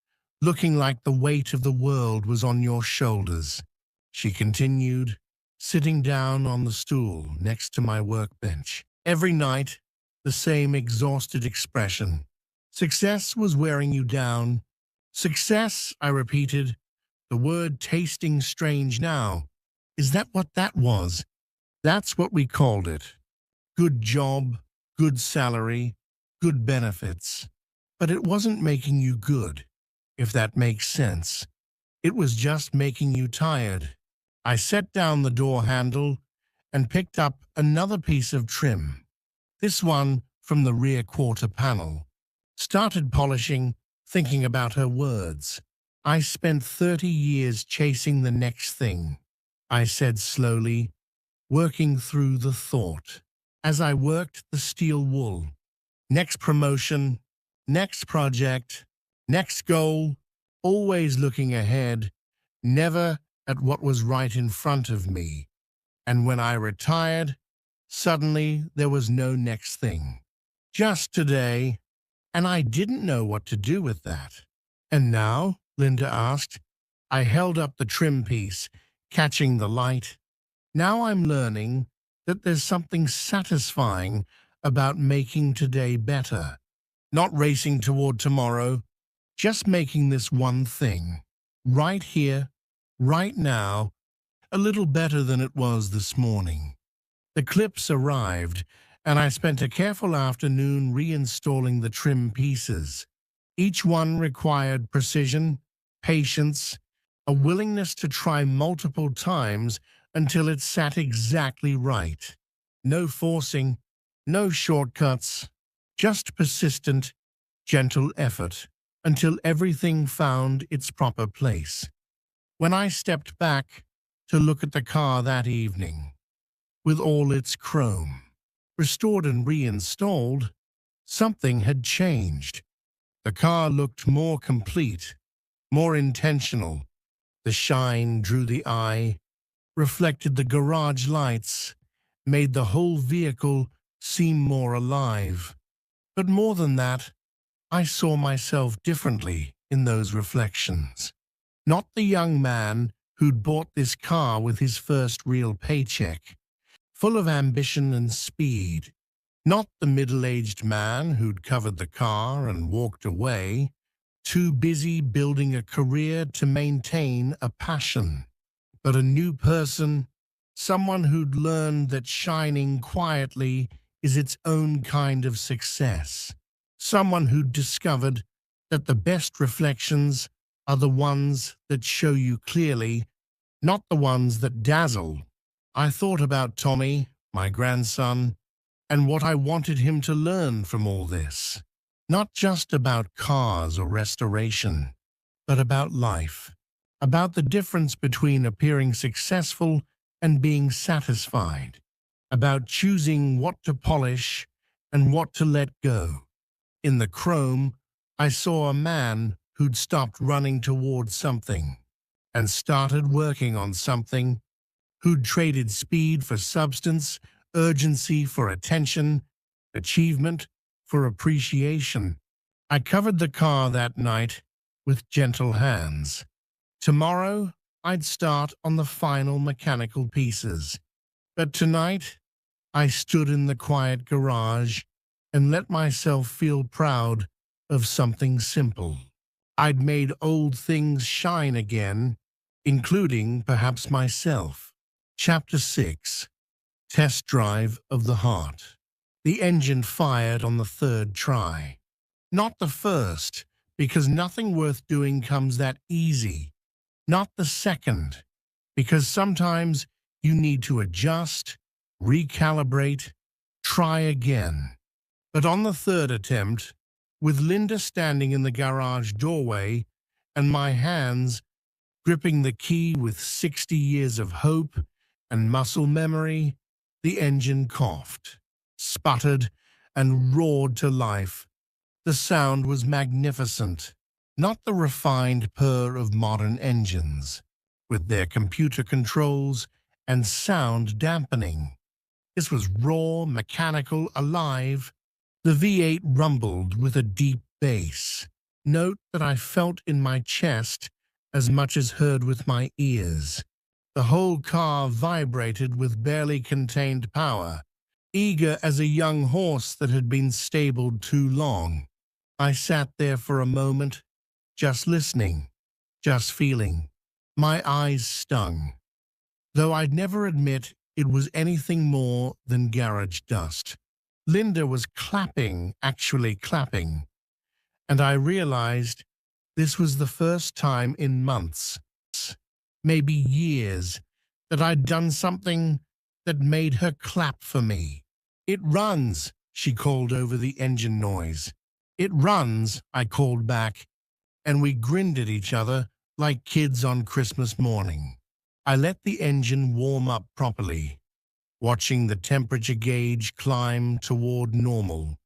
looking like the weight of the world was on your shoulders," she continued, sitting down on the stool next to my workbench. "Every night, the same exhausted expression. Success was wearing you down." "Success," I repeated, the word tasting strange now. "Is that what that was?" "That's what we called it. Good job, good salary, good benefits. But it wasn't making you good, if that makes sense. It was just making you tired." I set down the door handle and picked up another piece of trim, this one from the rear quarter panel. Started polishing, thinking about her words. "I spent 30 years chasing the next thing," I said slowly, working through the thought. As I worked the steel wool. Next promotion, next project, next goal, always looking ahead, never at what was right in front of me. And when I retired, suddenly there was no next thing. Just today, and I didn't know what to do with that. "And now?" Linda asked. I held up the trim piece, catching the light. "Now I'm learning that there's something satisfying about making today better. Not racing toward tomorrow, just making this one thing, right here, right now, a little better than it was this morning." The clips arrived, and I spent a careful afternoon reinstalling the trim pieces. Each one required precision, patience, a willingness to try multiple times until it sat exactly right. No forcing, no shortcuts, just persistent, gentle effort until everything found its proper place. When I stepped back to look at the car that evening, with all its chrome, restored and reinstalled, something had changed. The car looked more complete, more intentional. The shine drew the eye, reflected the garage lights, made the whole vehicle seem more alive. But more than that, I saw myself differently in those reflections. Not the young man who'd bought this car with his first real paycheck, full of ambition and speed. Not the middle-aged man who'd covered the car and walked away, too busy building a career to maintain a passion. But a new person, someone who'd learned that shining quietly is its own kind of success. Someone who'd discovered that the best reflections are the ones that show you clearly, not the ones that dazzle. I thought about Tommy, my grandson, and what I wanted him to learn from all this. Not just about cars or restoration, but about life, about the difference between appearing successful and being satisfied, about choosing what to polish and what to let go. In the chrome, I saw a man who'd stopped running towards something and started working on something, who'd traded speed for substance, urgency for attention, achievement for appreciation. I covered the car that night with gentle hands. Tomorrow, I'd start on the final mechanical pieces. But tonight, I stood in the quiet garage and let myself feel proud of something simple. I'd made old things shine again, including perhaps myself. Chapter 6. Test Drive of the Heart. The engine fired on the third try. Not the first, because nothing worth doing comes that easy. Not the second, because sometimes you need to adjust, recalibrate, try again. But on the third attempt, with Linda standing in the garage doorway and my hands gripping the key with 60 years of hope and muscle memory, the engine coughed, sputtered, and roared to life. The sound was magnificent, not the refined purr of modern engines, with their computer controls and sound dampening. This was raw, mechanical, alive. The V8 rumbled with a deep bass, note that I felt in my chest as much as heard with my ears. The whole car vibrated with barely contained power, eager as a young horse that had been stabled too long. I sat there for a moment, just listening, just feeling. My eyes stung, though I'd never admit it was anything more than garage dust. Linda was clapping, actually clapping, and I realized this was the first time in months, maybe years, that I'd done something that made her clap for me. "It runs," she called over the engine noise. "It runs," I called back, and we grinned at each other like kids on Christmas morning. I let the engine warm up properly, watching the temperature gauge climb toward normal,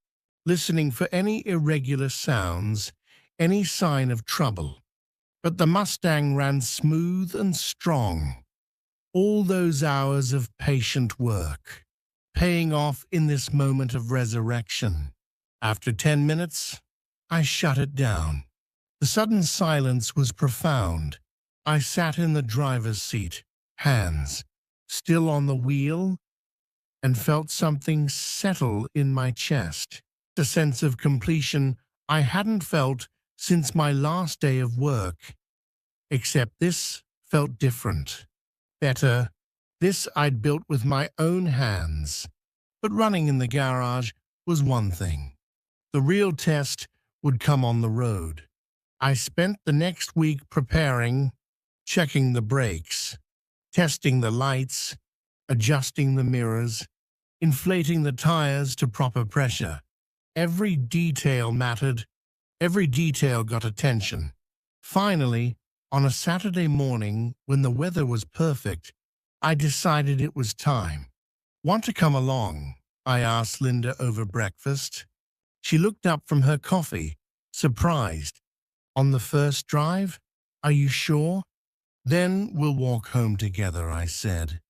listening for any irregular sounds, any sign of trouble. But the Mustang ran smooth and strong. All those hours of patient work, paying off in this moment of resurrection. After 10 minutes, I shut it down. The sudden silence was profound. I sat in the driver's seat, hands still on the wheel, and felt something settle in my chest, a sense of completion I hadn't felt since my last day of work. Except this felt different, better. This I'd built with my own hands. But running in the garage was one thing. The real test would come on the road. I spent the next week preparing, checking the brakes, testing the lights, adjusting the mirrors, inflating the tires to proper pressure. Every detail mattered. Every detail got attention. Finally, on a Saturday morning when the weather was perfect, I decided it was time. "Want to come along?" I asked Linda over breakfast. She looked up from her coffee, surprised. "On the first drive? Are you sure?" "Then we'll walk home together," I said.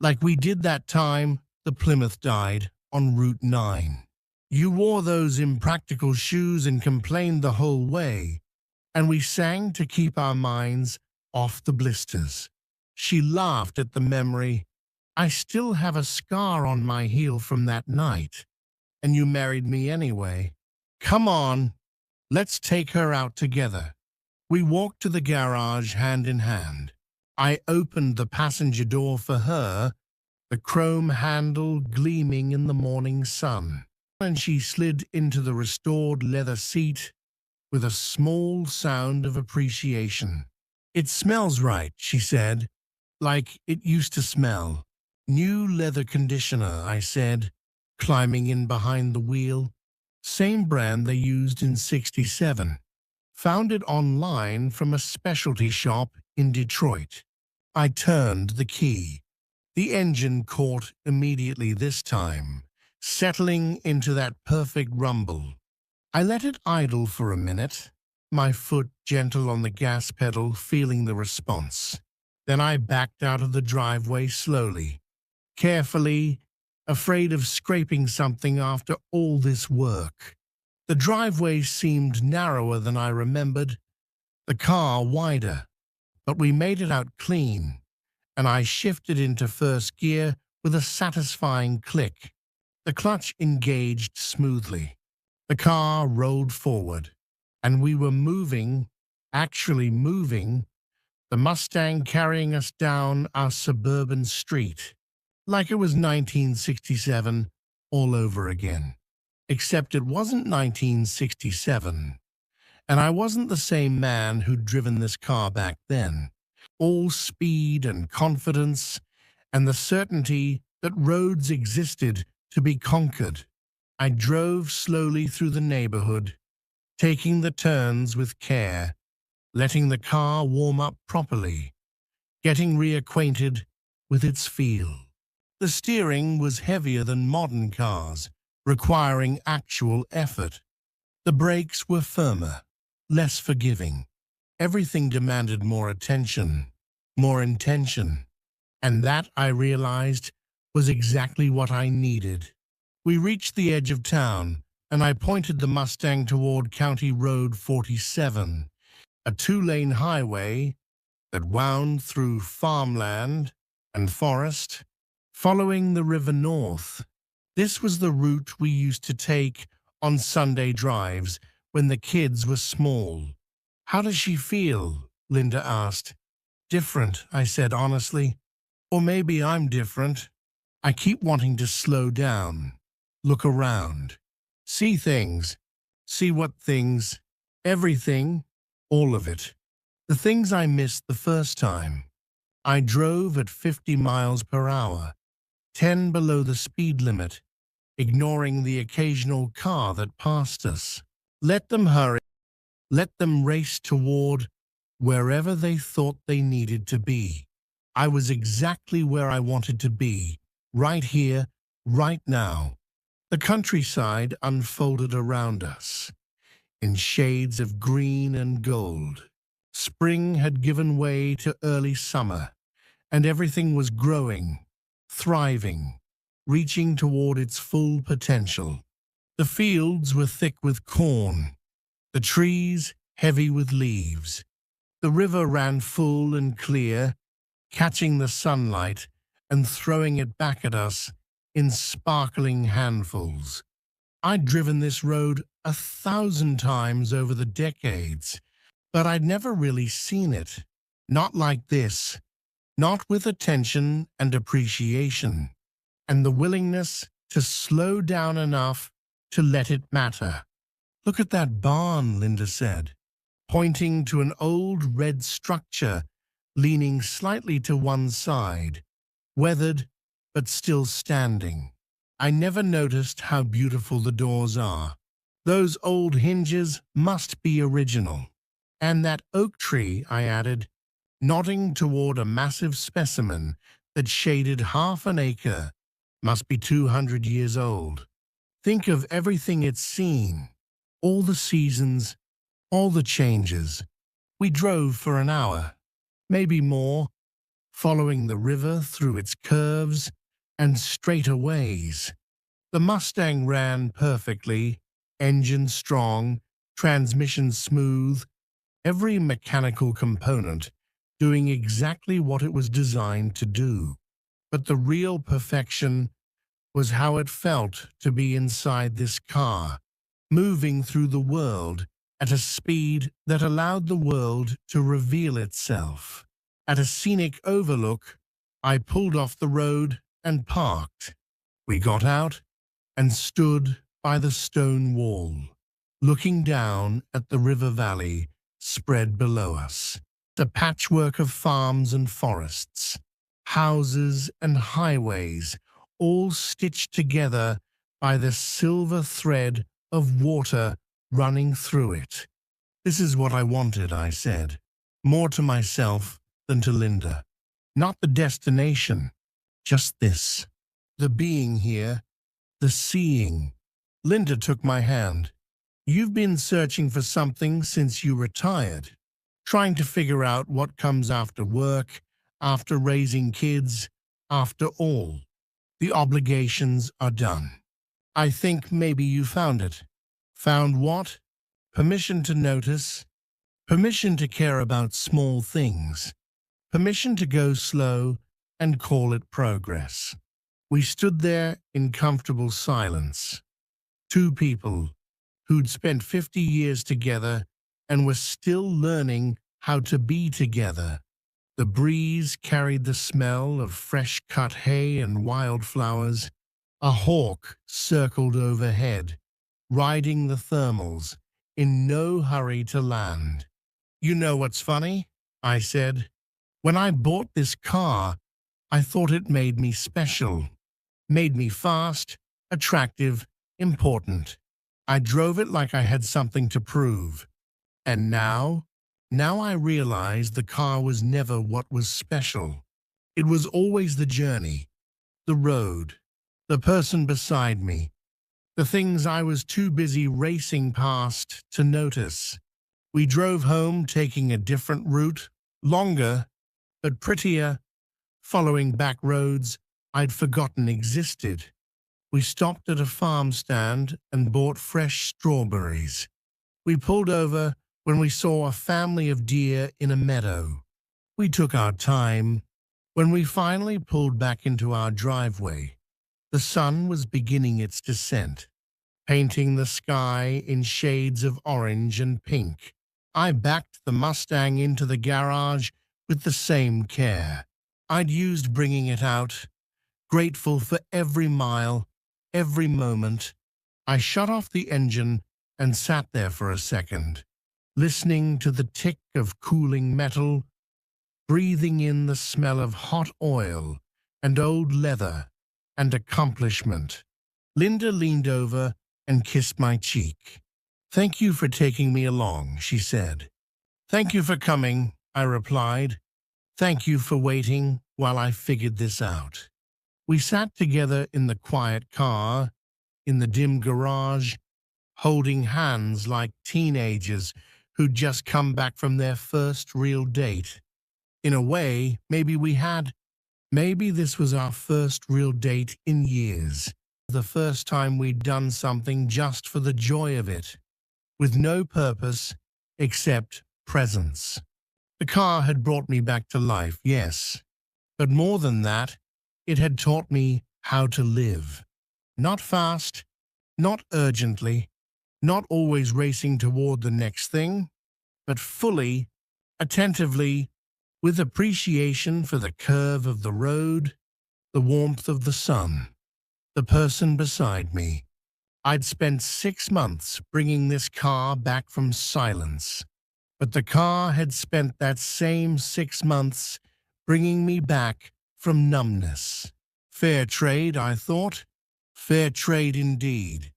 "Like we did that time the Plymouth died on Route 9. You wore those impractical shoes and complained the whole way, and we sang to keep our minds off the blisters." She laughed at the memory. "I still have a scar on my heel from that night. And you married me anyway. Come on, let's take her out together." We walked to the garage hand in hand. I opened the passenger door for her, the chrome handle gleaming in the morning sun, and she slid into the restored leather seat with a small sound of appreciation. "It smells right," she said, "like it used to smell." "New leather conditioner," I said, climbing in behind the wheel. "Same brand they used in '67. Found it online from a specialty shop in Detroit." I turned the key. The engine caught immediately this time, settling into that perfect rumble. I let it idle for a minute, my foot gentle on the gas pedal, feeling the response. Then I backed out of the driveway slowly, carefully, afraid of scraping something after all this work. The driveway seemed narrower than I remembered, the car wider, but we made it out clean, and I shifted into first gear with a satisfying click. The clutch engaged smoothly. The car rolled forward, and we were moving, actually moving, the Mustang carrying us down our suburban street, like it was 1967 all over again. Except it wasn't 1967, and I wasn't the same man who'd driven this car back then. All speed and confidence, and the certainty that roads existed to be conquered. I drove slowly through the neighborhood, taking the turns with care, letting the car warm up properly, getting reacquainted with its feel. The steering was heavier than modern cars, requiring actual effort. The brakes were firmer, less forgiving. Everything demanded more attention, more intention, and that, I realized, was exactly what I needed. We reached the edge of town, and I pointed the Mustang toward County Road 47, a two-lane highway that wound through farmland and forest, following the river north. This was the route we used to take on Sunday drives when the kids were small. "How does she feel?" Linda asked. "Different," I said honestly. "Or maybe I'm different. I keep wanting to slow down, look around, see things." "See what things?" "Everything, all of it. The things I missed the first time." I drove at 50 miles per hour, 10 below the speed limit, ignoring the occasional car that passed us. Let them hurry. Let them race toward wherever they thought they needed to be. I was exactly where I wanted to be, right here, right now. The countryside unfolded around us, in shades of green and gold. Spring had given way to early summer, and everything was growing, thriving, reaching toward its full potential. The fields were thick with corn, the trees heavy with leaves. The river ran full and clear, catching the sunlight and throwing it back at us in sparkling handfuls. I'd driven this road 1,000 times over the decades, but I'd never really seen it. Not like this, not with attention and appreciation, and the willingness to slow down enough to let it matter. Look at that barn, Linda said, pointing to an old red structure leaning slightly to one side, weathered but still standing. I never noticed how beautiful the doors are. Those old hinges must be original. And that oak tree, I added, nodding toward a massive specimen that shaded half an acre, must be 200 years old. Think of everything it's seen, all the seasons, all the changes. We drove for an hour, maybe more, following the river through its curves and straightaways. The Mustang ran perfectly, engine strong, transmission smooth, every mechanical component doing exactly what it was designed to do. But the real perfection was how it felt to be inside this car, moving through the world at a speed that allowed the world to reveal itself. At a scenic overlook, I pulled off the road and parked. We got out and stood by the stone wall, looking down at the river valley spread below us. The patchwork of farms and forests, houses and highways, all stitched together by the silver thread of water running through it. This is what I wanted, I said, more to myself than to Linda. Not the destination, just this. The being here, the seeing. Linda took my hand. You've been searching for something since you retired, trying to figure out what comes after work, after raising kids, after all. The obligations are done. I think maybe you found it. Found what? Permission to notice, permission to care about small things, permission to go slow and call it progress. We stood there in comfortable silence. Two people who'd spent 50 years together and were still learning how to be together. The breeze carried the smell of fresh-cut hay and wildflowers. A hawk circled overhead, riding the thermals, in no hurry to land. You know what's funny? I said. When I bought this car, I thought it made me special, made me fast, attractive, important. I drove it like I had something to prove. And now I realize the car was never what was special. It was always the journey, the road, the person beside me, the things I was too busy racing past to notice. We drove home taking a different route, longer, but prettier, following back roads I'd forgotten existed. We stopped at a farm stand and bought fresh strawberries. We pulled over when we saw a family of deer in a meadow. We took our time. When we finally pulled back into our driveway, the sun was beginning its descent, painting the sky in shades of orange and pink. I backed the Mustang into the garage with the same care I'd used bringing it out, grateful for every mile, every moment. I shut off the engine and sat there for a second, listening to the tick of cooling metal, breathing in the smell of hot oil and old leather and accomplishment. Linda leaned over and kissed my cheek. "Thank you for taking me along," she said. "Thank you for coming," I replied. "Thank you for waiting while I figured this out." We sat together in the quiet car, in the dim garage, holding hands like teenagers who'd just come back from their first real date. In a way, maybe we had. Maybe this was our first real date in years. The first time we'd done something just for the joy of it, with no purpose except presence. The car had brought me back to life, yes, but more than that, it had taught me how to live. Not fast, not urgently, not always racing toward the next thing, but fully, attentively, with appreciation for the curve of the road, the warmth of the sun, the person beside me. I'd spent 6 months bringing this car back from silence, but the car had spent that same 6 months bringing me back from numbness. Fair trade, I thought. Fair trade indeed.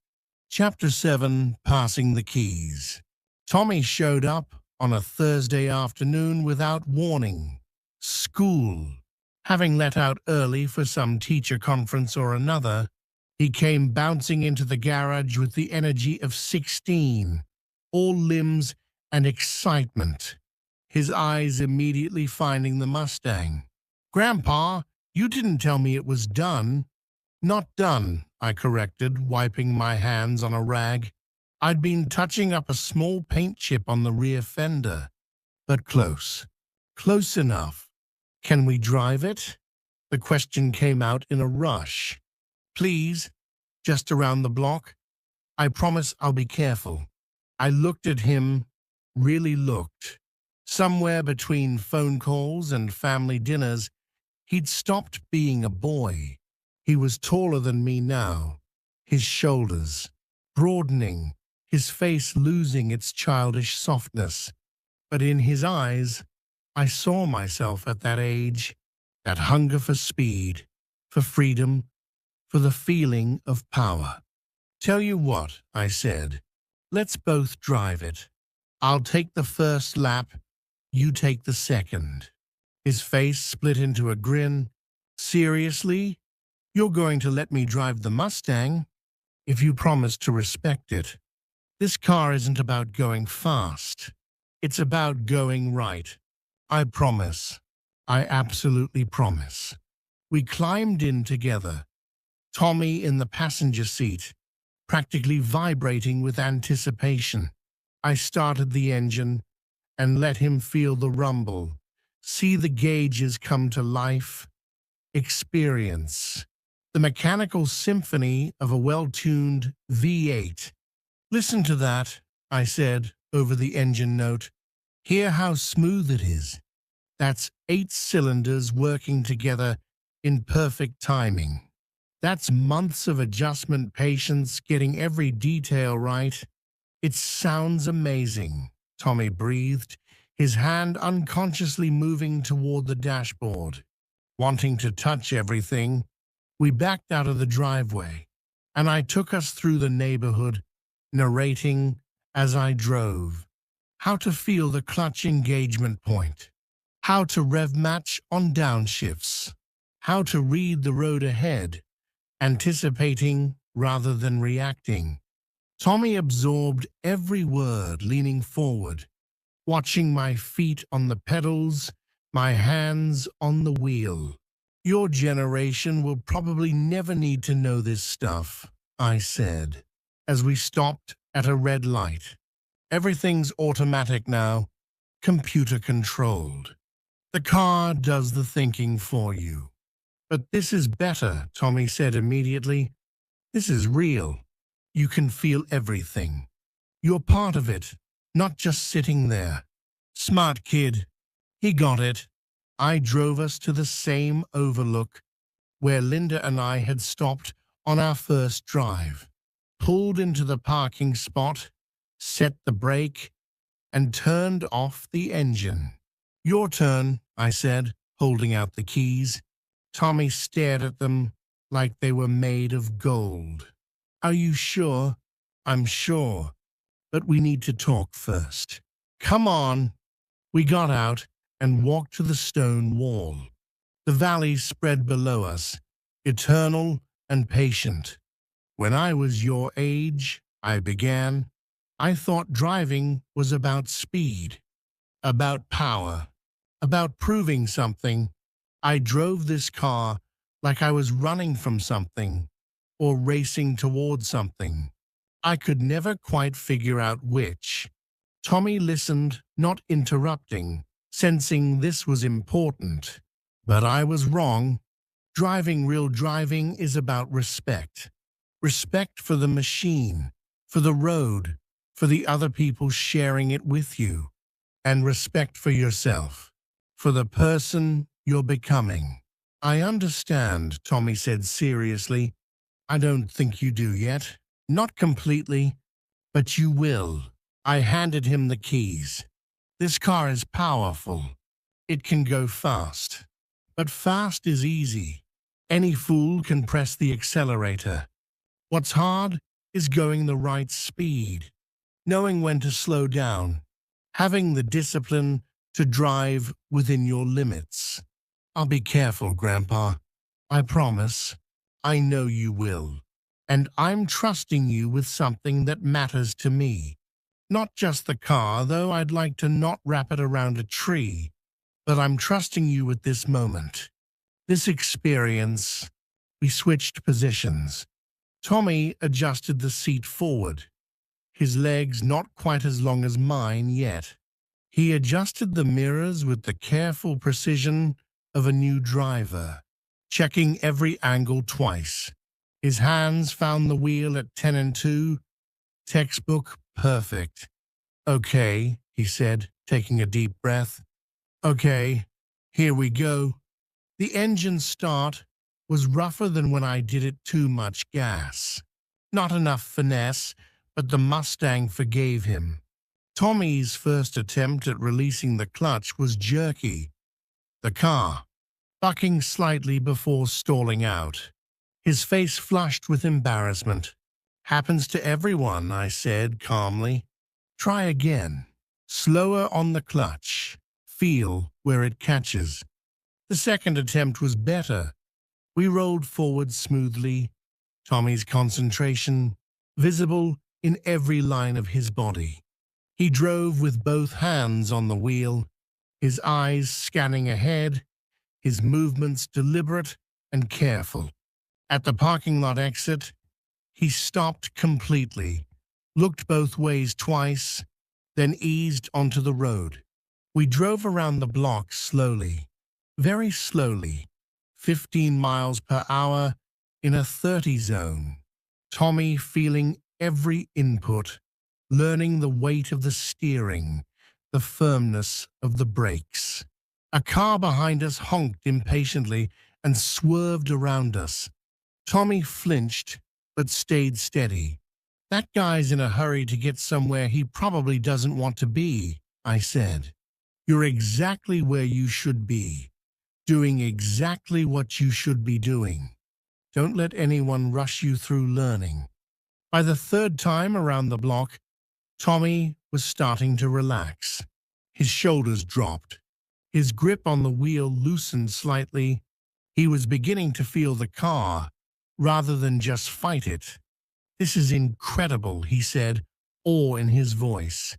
Chapter 7, Passing the Keys. Tommy showed up on a Thursday afternoon without warning. School. Having let out early for some teacher conference or another, he came bouncing into the garage with the energy of 16, all limbs and excitement, his eyes immediately finding the Mustang. "Grandpa, you didn't tell me it was done." "Not done," I corrected, wiping my hands on a rag. I'd been touching up a small paint chip on the rear fender. "But close. Close enough. Can we drive it?" The question came out in a rush. "Please, just around the block. I promise I'll be careful." I looked at him, really looked. Somewhere between phone calls and family dinners, he'd stopped being a boy. He was taller than me now, his shoulders broadening, his face losing its childish softness. But in his eyes, I saw myself at that age, that hunger for speed, for freedom, for the feeling of power. "Tell you what," I said, "let's both drive it. I'll take the first lap, you take the second." His face split into a grin. "Seriously? You're going to let me drive the Mustang? If you promise to respect it. This car isn't about going fast. It's about going right. I promise. I absolutely promise." We climbed in together, Tommy in the passenger seat, practically vibrating with anticipation. I started the engine and let him feel the rumble, see the gauges come to life, experience the mechanical symphony of a well-tuned V8. "Listen to that," I said over the engine note. "Hear how smooth it is. That's 8 cylinders working together in perfect timing. That's months of adjustment patience, getting every detail right. It sounds amazing," Tommy breathed, his hand unconsciously moving toward the dashboard. Wanting to touch everything, we backed out of the driveway, and I took us through the neighborhood, narrating as I drove. How to feel the clutch engagement point. How to rev match on downshifts. How to read the road ahead, anticipating rather than reacting. Tommy absorbed every word, leaning forward, watching my feet on the pedals, my hands on the wheel. "Your generation will probably never need to know this stuff," I said, as we stopped at a red light. "Everything's automatic now, computer-controlled. The car does the thinking for you." "But this is better," Tommy said immediately. "This is real. You can feel everything. You're part of it, not just sitting there." Smart kid. He got it. I drove us to the same overlook where Linda and I had stopped on our first drive, pulled into the parking spot, set the brake, and turned off the engine. "Your turn," I said, holding out the keys. Tommy stared at them like they were made of gold. "Are you sure?" "I'm sure, but we need to talk first." "Come on." We got out and walked to the stone wall. The valley spread below us, eternal and patient. "When I was your age," I began, "I thought driving was about speed, about power, about proving something. I drove this car like I was running from something or racing towards something. I could never quite figure out which." Tommy listened, not interrupting, sensing this was important. But I was wrong. Real driving is about respect. Respect for the machine, for the road, for the other people sharing it with you, and respect for yourself, for the person you're becoming. "I understand," Tommy said seriously. "I don't think you do yet." Not completely, but you will. I handed him the keys. This car is powerful. It can go fast. But fast is easy. Any fool can press the accelerator. What's hard is going the right speed, knowing when to slow down, having the discipline to drive within your limits. I'll be careful, Grandpa. I promise. I know you will. And I'm trusting you with something that matters to me. Not just the car, though I'd like to not wrap it around a tree, but I'm trusting you with this moment. This experience. We switched positions. Tommy adjusted the seat forward, his legs not quite as long as mine yet. He adjusted the mirrors with the careful precision of a new driver, checking every angle twice. His hands found the wheel at 10 and 2, textbook perfect. Okay, he said, taking a deep breath. Okay, here we go. The engine start was rougher than when I did it too much gas. Not enough finesse, but the Mustang forgave him. Tommy's first attempt at releasing the clutch was jerky. The car, bucking slightly before stalling out. His face flushed with embarrassment. Happens to everyone, I said calmly. Try again. Slower on the clutch. Feel where it catches. The second attempt was better. We rolled forward smoothly, Tommy's concentration visible in every line of his body. He drove with both hands on the wheel, his eyes scanning ahead, his movements deliberate and careful. At the parking lot exit, he stopped completely, looked both ways twice, then eased onto the road. We drove around the block slowly, very slowly, 15 miles per hour in a 30 zone. Tommy feeling every input, learning the weight of the steering, the firmness of the brakes. A car behind us honked impatiently and swerved around us. Tommy flinched, but stayed steady. That guy's in a hurry to get somewhere he probably doesn't want to be, I said. You're exactly where you should be, doing exactly what you should be doing. Don't let anyone rush you through learning. By the third time around the block, Tommy was starting to relax. His shoulders dropped. His grip on the wheel loosened slightly. He was beginning to feel the car, rather than just fight it. This is incredible, he said, awe in his voice.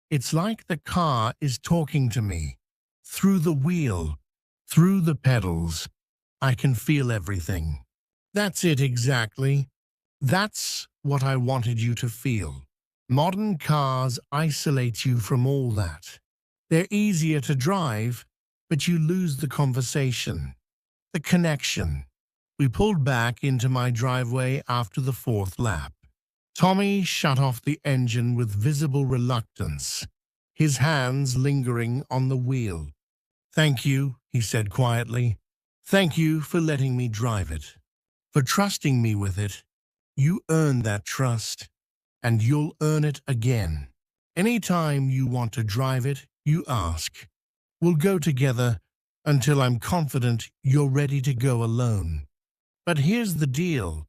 It's like the car is talking to me. Through the wheel, through the pedals, I can feel everything. That's it exactly. That's what I wanted you to feel. Modern cars isolate you from all that. They're easier to drive, but you lose the conversation, the connection. We pulled back into my driveway after the fourth lap. Tommy shut off the engine with visible reluctance, his hands lingering on the wheel. Thank you, he said quietly. Thank you for letting me drive it, for trusting me with it. You earned that trust, and you'll earn it again. Anytime you want to drive it, you ask. We'll go together until I'm confident you're ready to go alone. But here's the deal.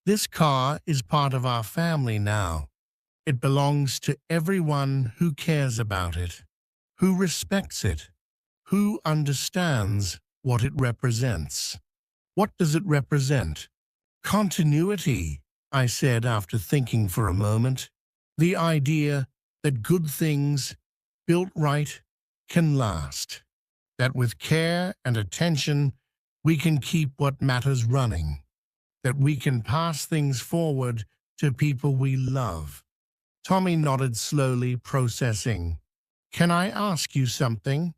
This car is part of our family now. It belongs to everyone who cares about it, who respects it, who understands what it represents. What does it represent? Continuity, I said after thinking for a moment. The idea that good things, built right, can last. That with care and attention, we can keep what matters running. That we can pass things forward to people we love. Tommy nodded slowly, processing. Can I ask you something?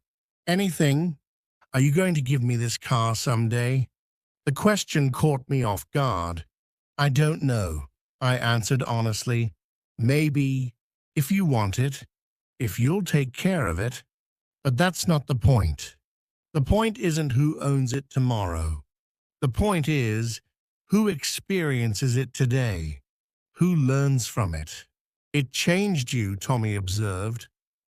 Anything? Are you going to give me this car someday? The question caught me off guard. I don't know, I answered honestly. Maybe, if you want it, if you'll take care of it. But that's not the point. The point isn't who owns it tomorrow. The point is who experiences it today, who learns from it. It changed you, Tommy observed.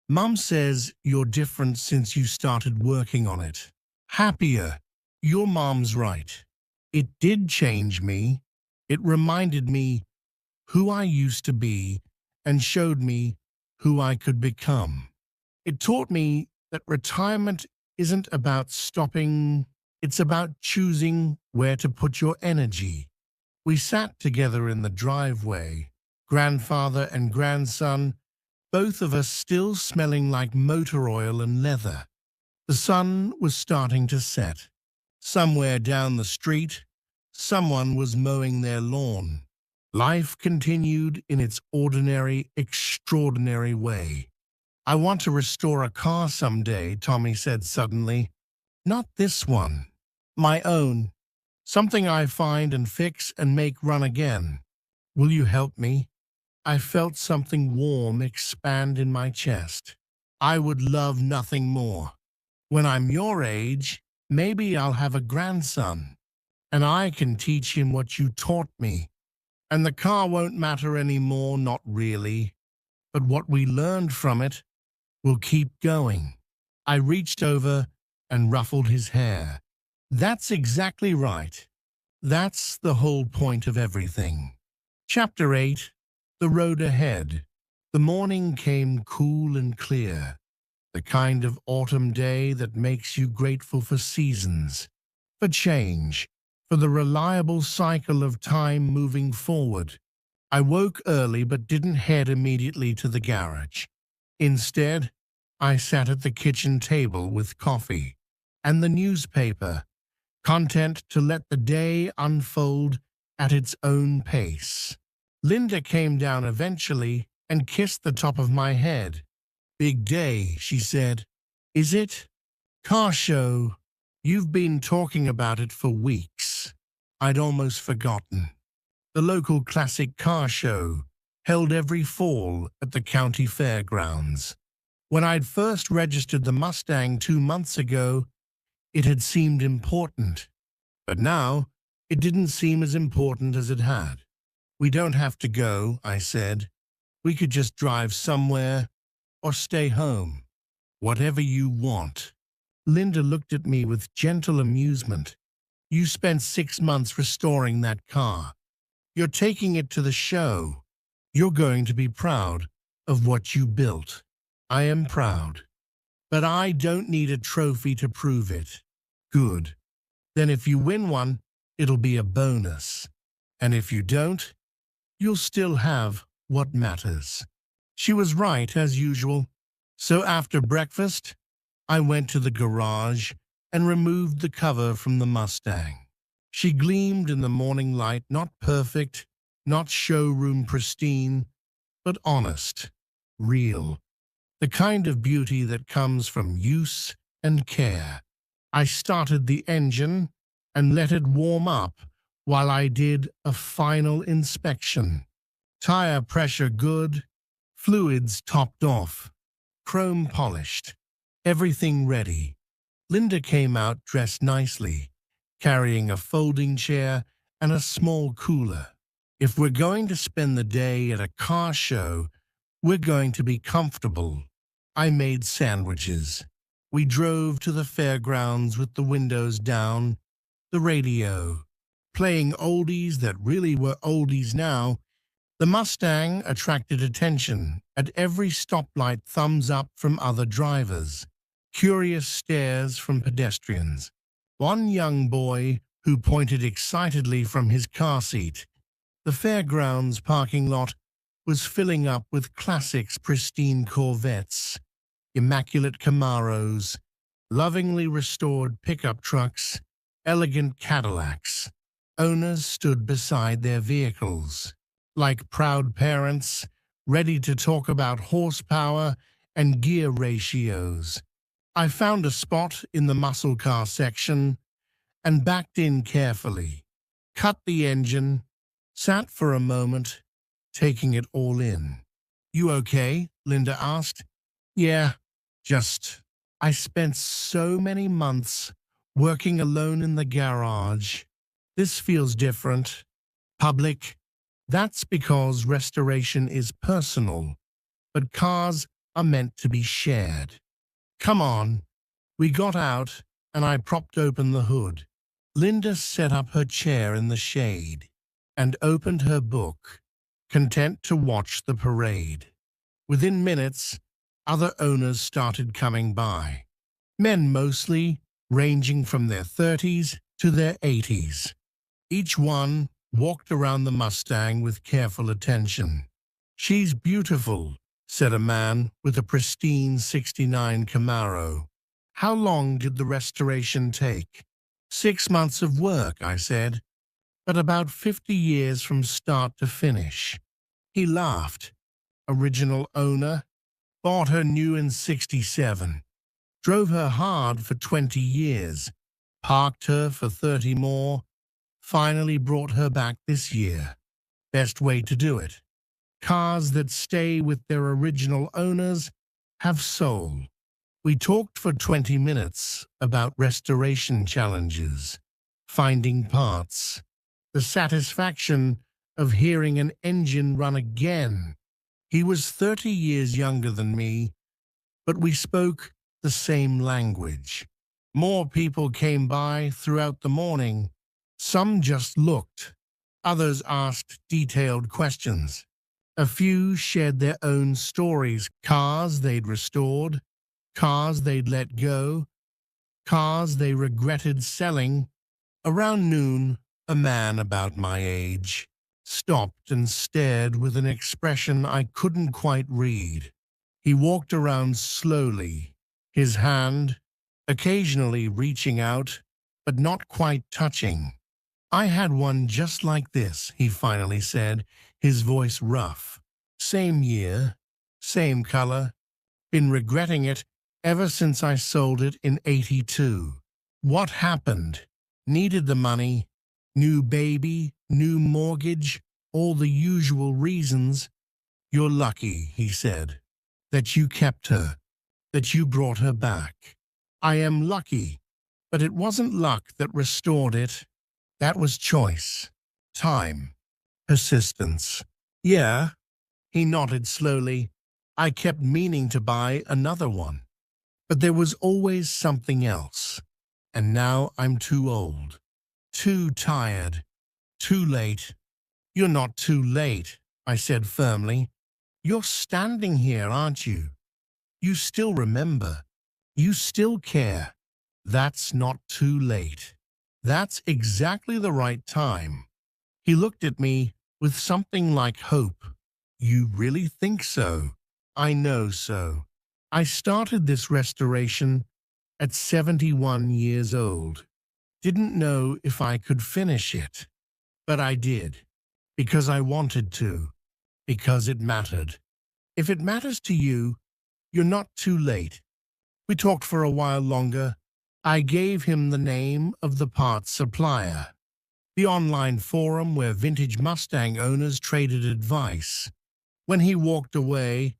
Mum says you're different since you started working on it. Happier. Your mom's right. It did change me. It reminded me who I used to be and showed me who I could become. It taught me that retirement isn't about stopping, it's about choosing where to put your energy. We sat together in the driveway, grandfather and grandson, both of us still smelling like motor oil and leather. The sun was starting to set. Somewhere down the street, someone was mowing their lawn. Life continued in its ordinary, extraordinary way. I want to restore a car someday, Tommy said suddenly. Not this one. My own. Something I find and fix and make run again. Will you help me? I felt something warm expand in my chest. I would love nothing more. When I'm your age, maybe I'll have a grandson, and I can teach him what you taught me. And the car won't matter anymore, not really. But what we learned from it will keep going. I reached over and ruffled his hair. That's exactly right. That's the whole point of everything. Chapter 8. The Road Ahead. The morning came cool and clear, the kind of autumn day that makes you grateful for seasons, for change, for the reliable cycle of time moving forward. I woke early but didn't head immediately to the garage. Instead, I sat at the kitchen table with coffee and the newspaper, content to let the day unfold at its own pace. Linda came down eventually and kissed the top of my head. Big day, she said. Is it? Car show. You've been talking about it for weeks. I'd almost forgotten. The local classic car show, held every fall at the county fairgrounds. When I'd first registered the Mustang 2 months ago, it had seemed important. But now, it didn't seem as important as it had. We don't have to go, I said. We could just drive somewhere or stay home. Whatever you want. Linda looked at me with gentle amusement. You spent 6 months restoring that car. You're taking it to the show. You're going to be proud of what you built. I am proud. But I don't need a trophy to prove it. Good. Then if you win one, it'll be a bonus. And if you don't, you'll still have what matters. She was right, as usual. So after breakfast, I went to the garage and removed the cover from the Mustang. She gleamed in the morning light, not perfect, not showroom pristine, but honest, real. The kind of beauty that comes from use and care. I started the engine and let it warm up while I did a final inspection. Tire pressure good, fluids topped off, chrome polished, everything ready. Linda came out dressed nicely, carrying a folding chair and a small cooler. If we're going to spend the day at a car show, we're going to be comfortable. I made sandwiches. We drove to the fairgrounds with the windows down, the radio, playing oldies that really were oldies now. The Mustang attracted attention. At every stoplight, thumbs up from other drivers, curious stares from pedestrians. One young boy who pointed excitedly from his car seat. The fairgrounds parking lot was filling up with classics, pristine Corvettes, immaculate Camaros, lovingly restored pickup trucks, elegant Cadillacs. Owners stood beside their vehicles, like proud parents, ready to talk about horsepower and gear ratios. I found a spot in the muscle car section and backed in carefully, cut the engine, sat for a moment, taking it all in. You okay? Linda asked. Yeah, I spent so many months working alone in the garage. This feels different. Public, That's because restoration is personal, but cars are meant to be shared. Come on. We got out, and I propped open the hood. Linda set up her chair in the shade and opened her book, content to watch the parade. Within minutes, other owners started coming by. Men mostly, ranging from their 30s to their 80s. Each one walked around the Mustang with careful attention. "She's beautiful," said a man with a pristine '69 Camaro. "How long did the restoration take?" "6 months of work," I said, "but about 50 years from start to finish." He laughed. "Original owner, bought her new in '67, drove her hard for 20 years, parked her for 30 more, finally brought her back this year. Best way to do it. Cars that stay with their original owners have soul." We talked for 20 minutes about restoration challenges, finding parts, the satisfaction of hearing an engine run again. He was 30 years younger than me, but we spoke the same language. More people came by throughout the morning. Some just looked. Others asked detailed questions. A few shared their own stories, cars they'd restored, cars they'd let go, cars they regretted selling. Around noon, a man about my age stopped and stared with an expression I couldn't quite read. He walked around slowly, his hand occasionally reaching out, but not quite touching. "I had one just like this," he finally said, his voice rough. "Same year, same color. Been regretting it ever since I sold it in '82. What happened? Needed the money. New baby, new mortgage, all the usual reasons. You're lucky," he said, "that you kept her, that you brought her back." "I am lucky, but it wasn't luck that restored it. That was choice, time, persistence." "Yeah," he nodded slowly. "I kept meaning to buy another one. But there was always something else. And now I'm too old, too tired, too late." "You're not too late," I said firmly. "You're standing here, aren't you? You still remember. You still care. That's not too late. That's exactly the right time." He looked at me with something like hope. "You really think so?" "I know so. I started this restoration at 71 years old. Didn't know if I could finish it. But I did. Because I wanted to. Because it mattered. If it matters to you, you're not too late." We talked for a while longer. I gave him the name of the parts supplier, the online forum where vintage Mustang owners traded advice. When he walked away,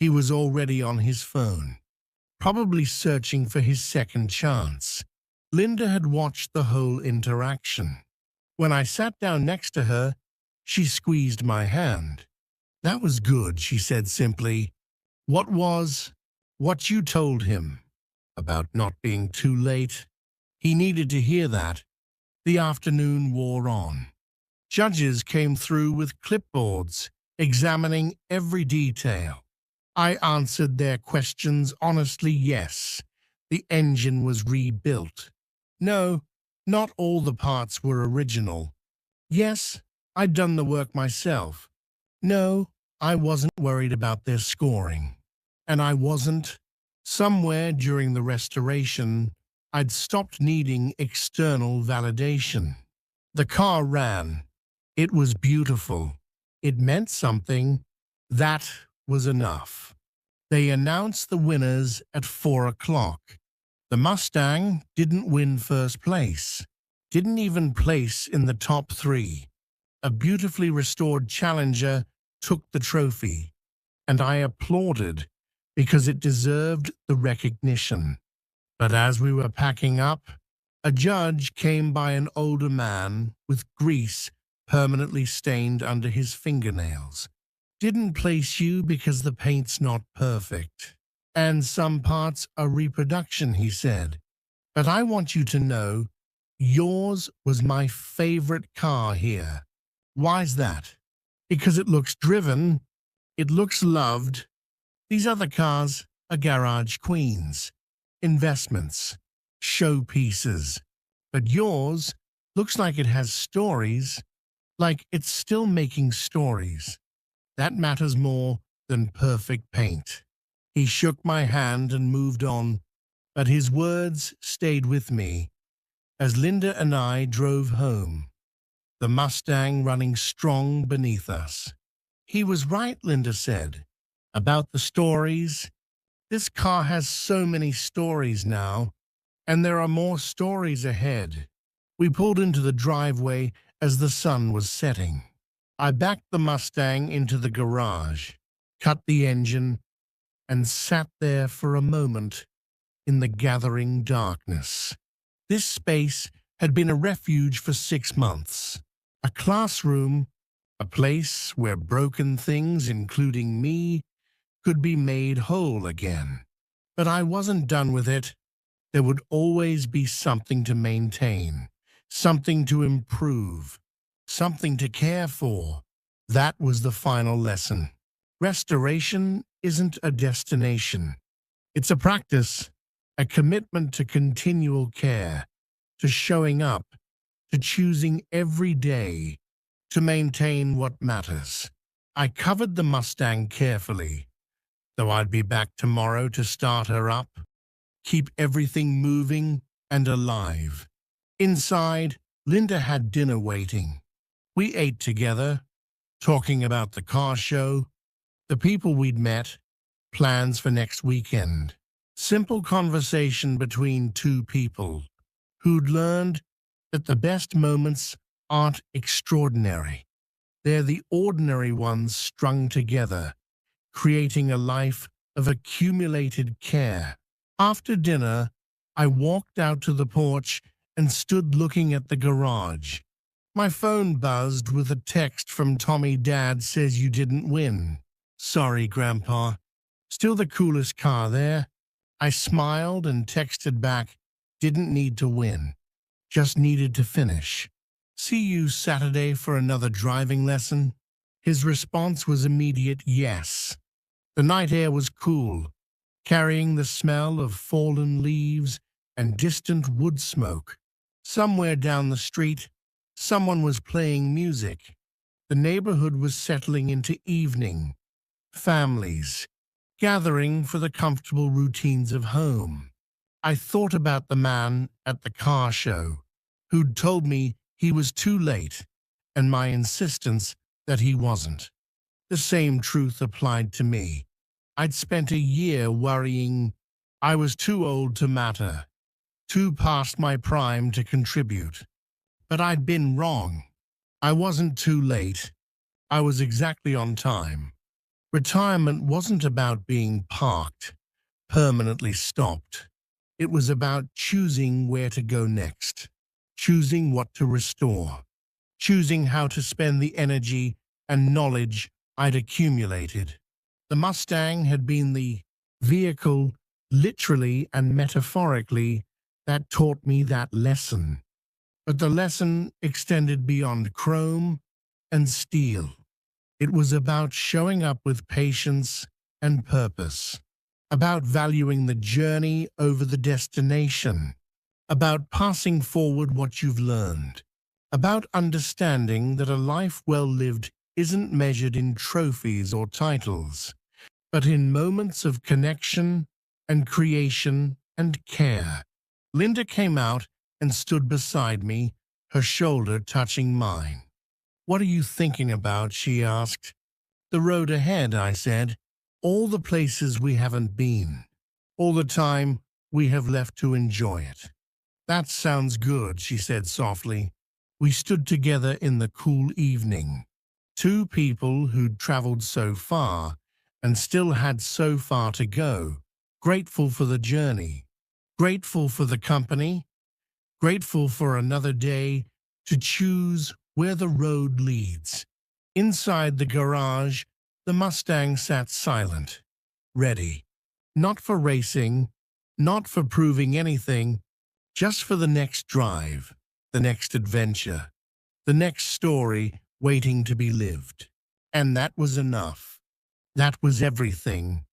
he was already on his phone, probably searching for his second chance. Linda had watched the whole interaction. When I sat down next to her, she squeezed my hand. "That was good," she said simply. "What was what you told him about not being too late?" He needed to hear that. The afternoon wore on. Judges came through with clipboards, examining every detail. I answered their questions honestly. Yes, the engine was rebuilt. No, not all the parts were original. Yes, I'd done the work myself. No, I wasn't worried about their scoring. And I wasn't. Somewhere during the restoration, I'd stopped needing external validation. The car ran. It was beautiful. It meant something. That was enough. They announced the winners at 4 o'clock. The Mustang didn't win first place. Didn't even place in the top 3. A beautifully restored Challenger took the trophy, and I applauded because it deserved the recognition. But as we were packing up, a judge came by, an older man with grease permanently stained under his fingernails. Didn't place you because the paint's not perfect. And some parts are reproduction, he said. But I want you to know, yours was my favorite car here. Why's that? Because it looks driven, it looks loved. These other cars are garage queens, investments, showpieces. But yours looks like it has stories, like it's still making stories. That matters more than perfect paint. He shook my hand and moved on, but his words stayed with me as Linda and I drove home, the Mustang running strong beneath us. He was right, Linda said, about the stories. This car has so many stories now, and there are more stories ahead. We pulled into the driveway as the sun was setting. I backed the Mustang into the garage, cut the engine, and sat there for a moment in the gathering darkness. This space had been a refuge for 6 months, a classroom, a place where broken things, including me, could be made whole again. But I wasn't done with it. There would always be something to maintain, something to improve, something to care for. That was the final lesson. Restoration isn't a destination. It's a practice, a commitment to continual care, to showing up, to choosing every day to maintain what matters. I covered the Mustang carefully, though I'd be back tomorrow to start her up, keep everything moving and alive. Inside, Linda had dinner waiting. We ate together, talking about the car show, the people we'd met, plans for next weekend. Simple conversation between two people who'd learned that the best moments aren't extraordinary. They're the ordinary ones strung together, creating a life of accumulated care. After dinner, I walked out to the porch and stood looking at the garage. My phone buzzed with a text from Tommy. Dad says you didn't win. Sorry, Grandpa. Still the coolest car there. I smiled and texted back, didn't need to win, just needed to finish. See you Saturday for another driving lesson? His response was immediate yes. The night air was cool, carrying the smell of fallen leaves and distant wood smoke. Somewhere down the street, someone was playing music. The neighborhood was settling into evening. Families, gathering for the comfortable routines of home. I thought about the man at the car show who'd told me he was too late and my insistence that he wasn't. The same truth applied to me. I'd spent a year worrying I was too old to matter, too past my prime to contribute. But I'd been wrong. I wasn't too late. I was exactly on time. Retirement wasn't about being parked, permanently stopped. It was about choosing where to go next, choosing what to restore, choosing how to spend the energy and knowledge I'd accumulated. The Mustang had been the vehicle, literally and metaphorically, that taught me that lesson. But the lesson extended beyond chrome and steel. It was about showing up with patience and purpose, about valuing the journey over the destination, about passing forward what you've learned, about understanding that a life well lived isn't measured in trophies or titles, but in moments of connection and creation and care. Linda came out and stood beside me, her shoulder touching mine. "What are you thinking about?" she asked. "The road ahead," I said. "All the places we haven't been. All the time we have left to enjoy it." "That sounds good," she said softly. We stood together in the cool evening. Two people who'd traveled so far and still had so far to go, grateful for the journey, grateful for the company, grateful for another day to choose where the road leads. Inside the garage, the Mustang sat silent, ready. Not for racing, not for proving anything, just for the next drive, the next adventure, the next story waiting to be lived. And that was enough. That was everything.